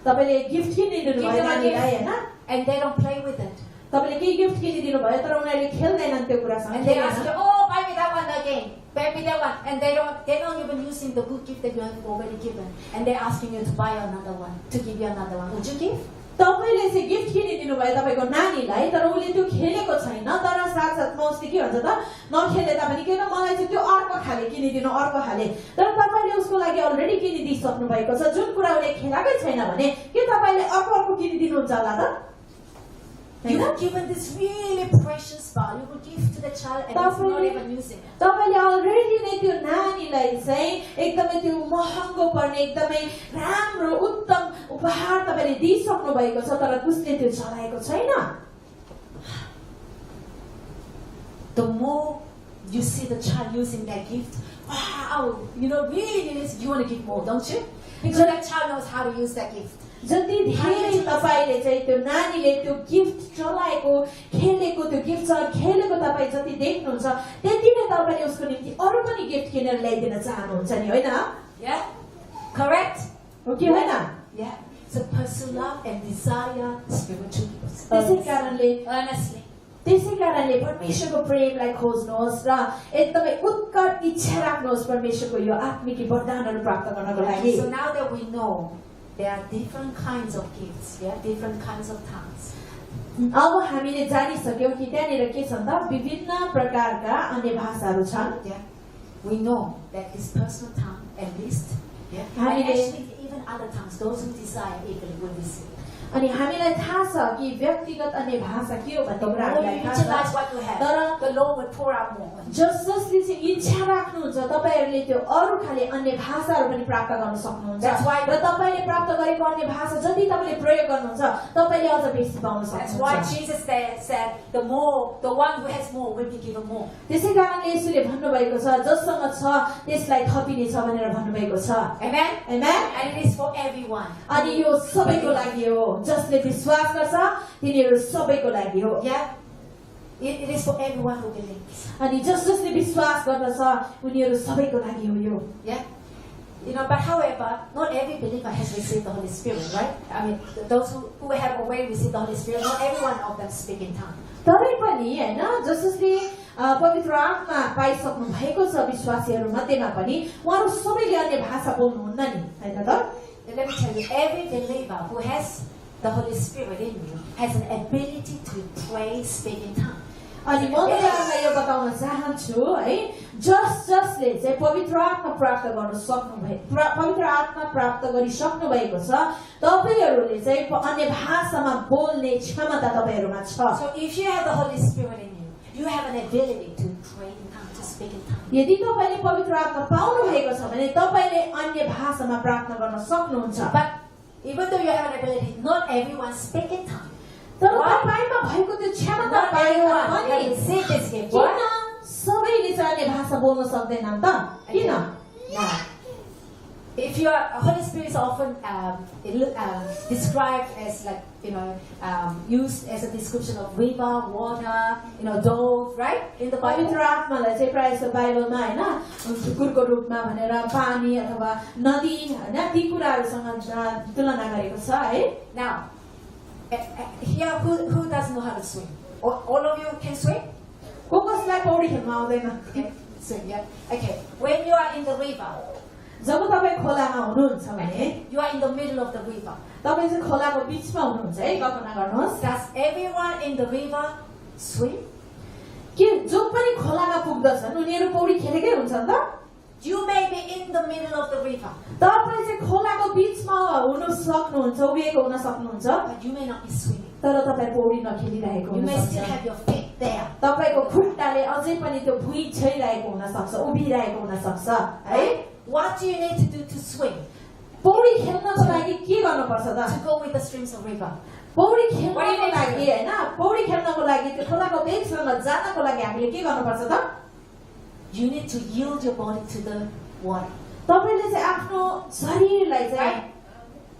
तपाईले गिफ्ट किनिदिनु भयो नानीलाई हैन, and they don't play with it. तपाईले के गिफ्ट किनिदिनु भयो तर उनीहरुले खेल्दैनन् त्यो कुरासँग, and they ask you, oh, buy me that one again, buy me that one, and they don't even using the good gift that you have already given, and they're asking you to buy another one, to give you another one. Would you give? तपाईले चाहिँ gift किनिदिनु भयो तपाईको नानीलाई, तर उले त्यो खेलेको छैन, तर साथसाथमा उसले के भन्छ त, नखेले तापनि के त मलाई चाहिँ त्यो अर्को खाले किनिदिनु, अर्को खाले, तर तपाईले उसको लागि अलरेडी किनिदिसक्नु भएको छ, जुन कुरा उले खेलाकै छैन भने के तपाईले अर्को किनिदिनुहुन्छ होला त? You have given this really precious valuable gift to the child and it's not even using it. तपाईले अलरेडी नै त्यो नानीलाई चाहिँ एकदमै त्यो महँगो पर्ने एकदमै राम्रो उत्तम उपहार तपाईले दिइसक्नु भएको छ, तर उसले त्यो चलाएको छैन। The more you see the child using that gift, wow, really you want to give more, don't you? Because that child knows how to use that gift. जति धेरै तपाईले चाहिँ त्यो नानीले त्यो गिफ्ट चलाएको, खेलेको, त्यो गिफ्टसँग खेलेको तपाई जति देख्नुहुन्छ, त्यति नै तपाईले उसको निम्ति अरु पनि गिफ्ट किनेर ल्याइदिन चाहनुहुन्छ नि, हैन? Yeah. Correct? हो कि हैन? Yeah. So pursue love and desire spiritual gifts. Earnestly. त्यसै कारणले परमेश्वरको प्रेमलाई खोज्नुहोस् र एकदमै उत्कट इच्छा राख्नुहोस् परमेश्वरको यो आत्मिक वरदानहरू प्राप्त गर्नको लागि। So now that we know there are different kinds of gifts, different kinds of tongues. अब हामीले जानिसक्यौं कि त्यहाँनिर के छन् त, विभिन्न प्रकारका अन्य भाषाहरू छन्। We know that this personal tongue at least, and actually even other tongues, those who desire eagerly will receive. अनि हामीलाई थाहा छ कि व्यक्तिगत अन्य भाषा के हो भन्ने कुरा हामीलाई थाहा छ, तर the Lord will pour out more. जसले चाहिँ इच्छा राख्नुहुन्छ तपाईहरुले त्यो अरु खाले अन्य भाषाहरू पनि प्राप्त गर्न सक्नुहुन्छ। र तपाईले प्राप्त गरेको अन्य भाषा जति तपाईले प्रयोग गर्नुहुन्छ तपाईले अझ बेसी पाउन सक्नुहुन्छ। That's why Jesus said the one who has more will be given more. त्यसै कारणले येशूले भन्नु भएको छ जससँग छ त्यसलाई थपिने छ भनेर भन्नु भएको छ। Amen. Amen. And it is for everyone. अनि यो सबैको लागि हो, जसले विश्वास गर्छ तिनीहरु सबैको लागि हो। It is for everyone who believes. अनि जसले विश्वास गर्दछ उनीहरु सबैको लागि हो यो। But however, not every believer has received the Holy Spirit, right? I mean, those who have already received the Holy Spirit, not every one of them speak in tongues. तरै पनि हैन, जसले पवित्र आत्मा पाइसक्नु भएको छ विश्वासीहरु मध्येमा पनि उहाँहरु सबैले अन्य भाषा बोल्नुहुन्न नि, हैन त? Let me tell you, every believer who has the Holy Spirit in you has an ability to pray, speak in tongues. अनि म तपाईहरुलाई यो बताउन चाहन्छु है, जसले चाहिँ पवित्र आत्मा प्राप्त गर्न सक्नु भएको, पवित्र आत्मा प्राप्त गरिसक्नु भएको छ तपाईहरुले चाहिँ अन्य भाषामा बोल्ने क्षमता तपाईहरुमा छ। So if you have the Holy Spirit in you, you have an ability to pray in tongues, to speak in tongues. यदि तपाईले पवित्र आत्मा पाउनु भएको छ भने तपाईले अन्य भाषामा प्रार्थना गर्न सक्नुहुन्छ। But even though you have an ability, not everyone speak in tongues. तर तपाईमा भएको त्यो क्षमता Not पायो everyone भने can receive this gift. किन What? सबैले चाहिँ अन्य भाषा बोल्न सक्दैनन् त किन Now, if you are, Holy Spirit is often described as like, used as a description of river, water, dove, right? In the Bible. पवित्र आत्मालाई चाहिँ प्रायः जस्तो बाइबलमा हैन कुकुरको रूपमा भनेर पानी अथवा नदी हैन ती कुराहरुसँग तुलना गरेको छ है Now, here who doesn't know how to swim? All of you can swim? को कसलाई पौडी खेल्न आउँदैन Okay, swim, yeah. Okay, when you are in the river, जब तपाई खोलामा हुनुहुन्छ भने you are in the middle of the river. तपाई चाहिँ खोलाको बीचमा हुनुहुन्छ है कल्पना गर्नुहोस् Does everyone in the river swim? के जो पनि खोलामा पुग्दछन् उनीहरु पौडी खेलेकै हुन्छन् त You may be in the middle of the river, तपाई चाहिँ खोलाको बीचमा हुन सक्नुहुन्छ उभिएको हुन सक्नुहुन्छ but you may not be swimming. तर तपाई पौडी नखेलिरहेको You हुन may still सक्छ have your feet there. तपाईको खुट्टाले अझै पनि त्यो भुइँ छैरहेको हुन सक्छ उभिरहेको हुन सक्छ है What do you need to do to swim? पौडी खेल्नको लागि के गर्नुपर्छ त To go with the streams of river. पौडी खेल्नको लागि हैन पौडी खेल्नको लागि त्यो खोलाको बेगसँग जानको लागि हामीले के गर्नुपर्छ त You need to yield your body to the water. तपाईले चाहिँ आफ्नो शरीरलाई चाहिँ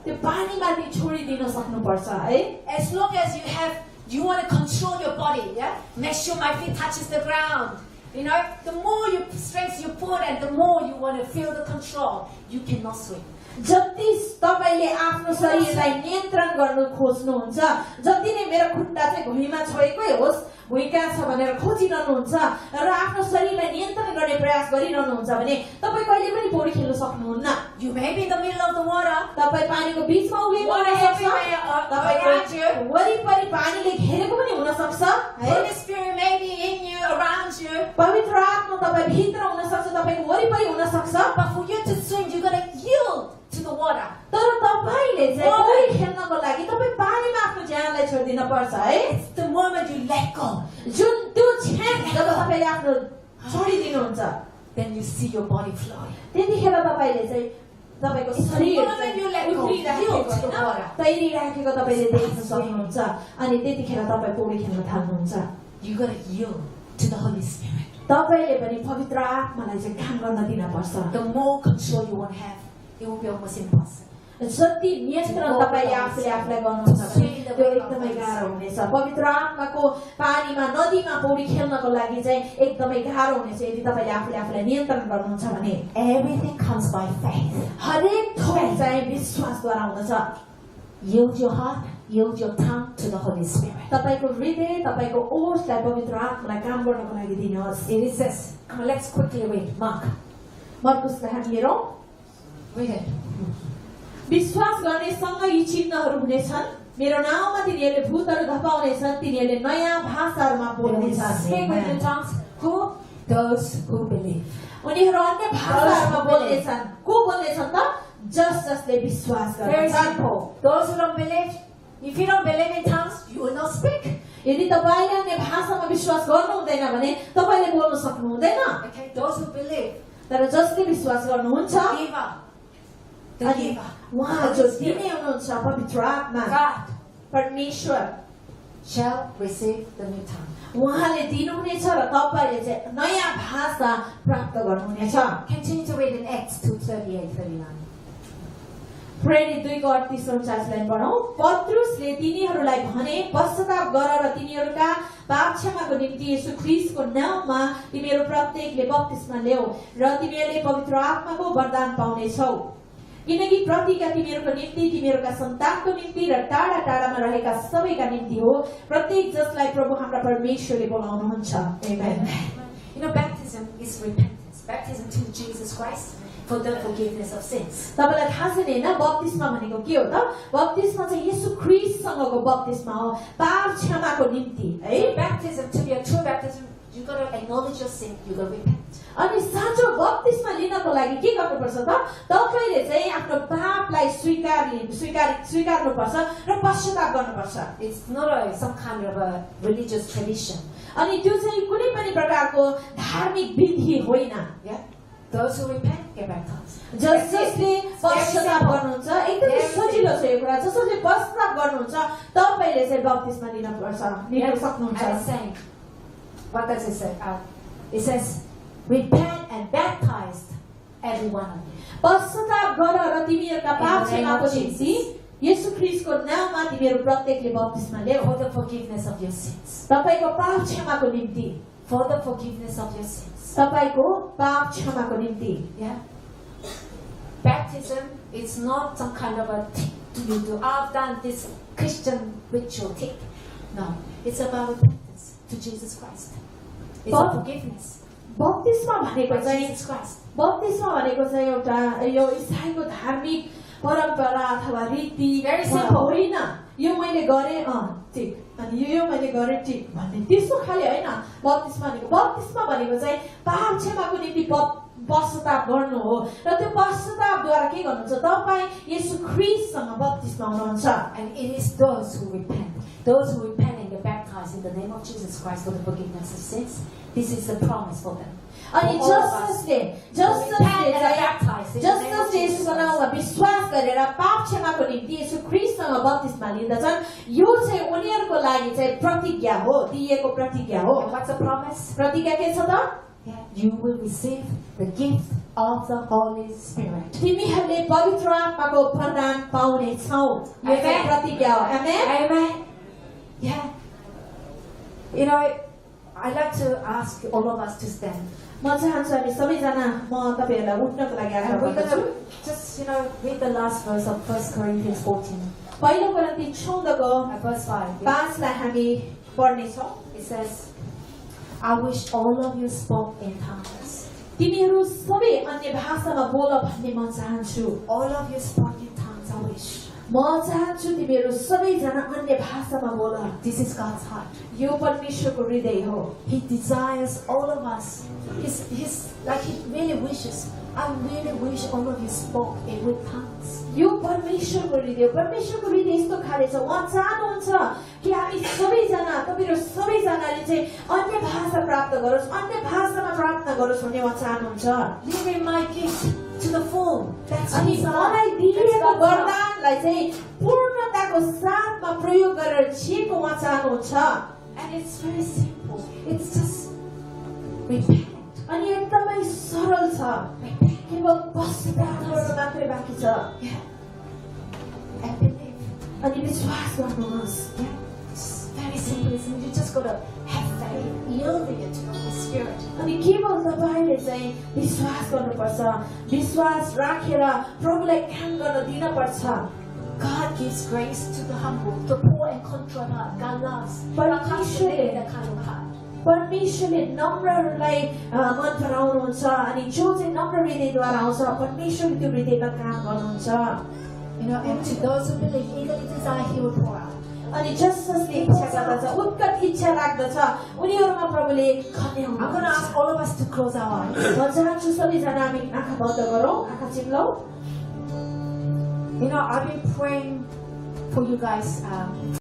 त्यो पानीमाथि छोडिदिन सक्नुपर्छ है As long as you want to control your body, yeah? Make sure my feet touches the ground. The more you strength you put and the more you want to feel the control, you cannot swim. जति तपाईले आफ्नो शरीरलाई नियन्त्रण गर्न खोज्नुहुन्छ जति नै मेरो खुट्टा चाहिँ भुइँमा छोएकै होस् भुइँ कहाँ छ भनेर खोजिरहनुहुन्छ र आफ्नो शरीरलाई नियन्त्रण गर्ने प्रयास गरिरहनुहुन्छ भने तपाई कहिले पनि पौडी खेल्न सक्नुहुन्न You may be in the middle of the water. तपाई पानीको बीचमा उभिएको Water हुन सक्छ everywhere around तपाईको you. वरिपरि पानीले घेरेको पनि हुन सक्छ है Holy Spirit may be in you, around you. पवित्र आत्मा तपाई भित्र हुन सक्छ तपाईको वरिपरि हुन सक्छ But for you to swim, you gotta yield to the water. तर तपाईले चाहिँ पौडी खेल्नको लागि तपाई पानीमा आफ्नो ज्यानलाई छोड्दिन पर्छ है It's the moment you let go, जुन त्यो क्षण जब तपाईले आफ्नो छोडिदिनुहुन्छ then you see your body flowing. त्यतिखेर तपाईले चाहिँ तपाईको शरीर moment you let go, yield to the water. तैरिराखेको तपाईले देख्न सक्नुहुन्छ अनि त्यतिखेर तपाई पौडी खेल्न थाल्नुहुन्छ You gotta yield to the Holy Spirit. तपाईले पनि पवित्र आत्मालाई चाहिँ काम गर्न दिन पर्छ The more control you want to have, it will be almost impossible. जति नियन्त्रण तपाईले आफूले आफूलाई गर्नुहुन्छ भने त्यो एकदमै गाह्रो हुनेछ पवित्र आत्माको पानीमा नदीमा पौडी खेल्नको लागि चाहिँ एकदमै गाह्रो हुनेछ यदि तपाईले आफूले आफूलाई नियन्त्रण गर्नुहुन्छ भने Everything comes by faith. हरेक थोक चाहिँ विश्वासद्वारा हुँदछ Yield your heart, yield your tongue to the Holy Spirit. तपाईको हृदय तपाईको ओठलाई पवित्र आत्मालाई काम गर्नको लागि दिनुहोस् It says, come on, let's quickly read Mark. मर्कुसलाई हामी हेरौँ Read it. विश्वास गर्नेसँग यी चिन्हहरू हुनेछन् मेरो नाउँमा तिनीहरूले भूतहरू धपाउनेछन् तिनीहरूले नयाँ भाषाहरूमा बोल्नेछन् Speak with your tongues. Who? Those who believe. उनीहरू अन्य भाषाहरूमा बोल्नेछन् को बोल्नेछन् त जसले विश्वास Very गर्छन् simple. Those who don't believe, if you don't believe in tongues, you will not speak. यदि तपाईले अन्य भाषामा विश्वास गर्नु हुँदैन भने तपाईले बोल्न सक्नु हुँदैन Okay, those who believe, तर जसले विश्वास गर्नुहुन्छ the giver, the giver, उहाँ जो दिने हुनुहुन्छ पवित्र आत्मा God परमेश्वर shall receive the new tongue. उहाँले दिनुहुनेछ र तपाईले चाहिँ नयाँ भाषा प्राप्त गर्नुहुनेछ Continue to read in Acts 2:38-39. प्रेरित 2:38-39 पढौं पत्रुसले तिनीहरूलाई भने पश्चाताप गर र तिनीहरूका पाप क्षमाको निम्ति येशू ख्रीष्टको नाममा तिमीहरू प्रत्येकले बप्तिस्मा ल्याऊ र तिमीहरूले पवित्र आत्माको वरदान पाउनेछौ किनकि प्रतिज्ञा तिमीहरूको निम्ति तिमीहरूका सन्तानको निम्ति र टाढा टाढामा रहेका सबैका निम्ति हो प्रत्येक जसलाई प्रभु हाम्रा परमेश्वरले बोलाउनुहुन्छ आमेन Baptism is repentance. Baptism to Jesus Christ for the forgiveness of sins. तपाईलाई थाहा छैन हैन बप्तिस्मा भनेको के हो त बप्तिस्मा चाहिँ येशू ख्रीष्टसँगको बप्तिस्मा हो पाप क्षमाको निम्ति है So baptism, to be a true baptism, you got to acknowledge your sin, you got to repent. अनि साँचो बप्तिस्मा लिनको लागि के गर्नुपर्छ त तपाईले चाहिँ आफ्नो पापलाई स्वीकार्नुपर्छ र पश्चाताप गर्नुपर्छ It's not some kind of a religious tradition. अनि त्यो चाहिँ कुनै पनि प्रकारको धार्मिक विधि होइन Yeah. Those who repent get baptized. जसले पश्चाताप गर्नुहुन्छ एकदमै सजिलो छ यो कुरा जसले पश्चाताप गर्नुहुन्छ तपाईले चाहिँ बप्तिस्मा लिनुपर्छ लिन सक्नुहुन्छ I'm saying, what does it say? It says, repent and baptize every one of you. पश्चाताप गर र तिमीहरूका पाप क्षमाको निम्ति येशू ख्रीष्टको नाममा तिमीहरू प्रत्येकले बप्तिस्मा ल्याऊ For the forgiveness of your sins. तपाईको पाप क्षमाको निम्ति For the forgiveness of your sins. तपाईको पाप क्षमाको निम्ति Yeah. Baptism is not some kind of a tick you do. I've done this Christian ritual tick. No, it's about repentance to Jesus Christ. It's a forgiveness. बप्तिस्मा भनेको By चाहिँ Jesus Christ. बप्तिस्मा भनेको चाहिँ एउटा यो इसाईको धार्मिक परम्परा अथवा रीति Very simple. होइन यो मैले गरे ठिक अनि यो मैले गरे ठिक भन्ने त्यस्तो खाले होइन बप्तिस्मा भनेको चाहिँ पाप क्षमाको निम्ति पश्चाताप गर्नु हो र त्यो पश्चातापद्वारा के गर्नुहुन्छ तपाईँ येशू ख्रीष्टसँग बप्तिस्मा हुनुहुन्छ And it is those who repent and get baptized in the name of Jesus Christ for the forgiveness of sins. This is the promise for them. अनि जसले येशूको नाममा विश्वास गरेर पाप क्षमाको निम्ति येशू ख्रीष्टसँग बप्तिस्मा लिँदछन् यो चाहिँ उनीहरूको लागि चाहिँ प्रतिज्ञा हो दिएको प्रतिज्ञा हो And what's the promise? प्रतिज्ञा के छ त Yeah, you will receive the gift of the Holy Spirit. तिमीहरूले पवित्र आत्माको वरदान पाउने छौ यो चाहिँ प्रतिज्ञा हो आमेन Amen. Yeah. You know, I like to ask all of us to stand. म चाहन्छु हामी सबैजना म तपाईहरुलाई उठ्नको लागि आग्रह And we're गर्दछु going to just, read the last verse of 1 Corinthians 14. पहिलो कोरिन्थी 14 Verse 5. 5 लाई हामी पढ्ने छौं It says, I wish all of you spoke in tongues. तिमीहरू सबै अन्य भाषामा बोल भन्ने म चाहन्छु All of you spoke in tongues, I wish. म चाहन्छु तिमीहरू सबैजना अन्य भाषामा बोल This is God's heart. यो परमेश्वरको हृदय हो He desires all of us. He's like He really wishes. I really wish all of you spoke with tongues. यो परमेश्वरको हृदय यस्तो खाले छ उहाँ चाहनुहुन्छ कि हामी सबैजना तपाईहरु सबैजनाले चाहिँ अन्य भाषा प्राप्त गरोस् अन्य भाषामा प्रार्थना गरोस् भन्ने उहाँ चाहनुहुन्छ Living my gift to the full. That's अनि His मलाई heart. दिएको वरदानलाई चाहिँ पूर्णताको साथमा प्रयोग गरेर जिएको उहाँ चाहनुहुन्छ And it's very simple. It's just repent. अनि एकदमै सरल छ केवल पश्चाताप गर्न मात्रै बाँकी छ And believe. अनि विश्वास गर्नुहोस् Yeah. It's very simple, isn't it? You just gotta have faith, yielding it to the Holy Spirit. अनि केवल तपाईले चाहिँ विश्वास गर्नुपर्छ विश्वास राखेर प्रभुलाई काम गर्न दिनुपर्छ God gives grace to the humble, the poor and contrite heart. God loves. God comes to live in that kind of heart. परमेश्वरले नम्रहरूलाई मन पराउनुहुन्छ अनि जो चाहिँ नम्र हृदयद्वारा आउँछ परमेश्वरले त्यो हृदयमा काम गर्नुहुन्छ And to those who believe, eagerly desire, He will pour out. अनि जसले इच्छा गर्दछ उत्कट इच्छा राख्दछ उनीहरुमा प्रभुले गर्ने I'm going to ask all of us to close our eyes. म चाहन्छु सबैजना हामी आँखा बन्द गरौँ आँखा चिम्लौँ I've been praying for you guys.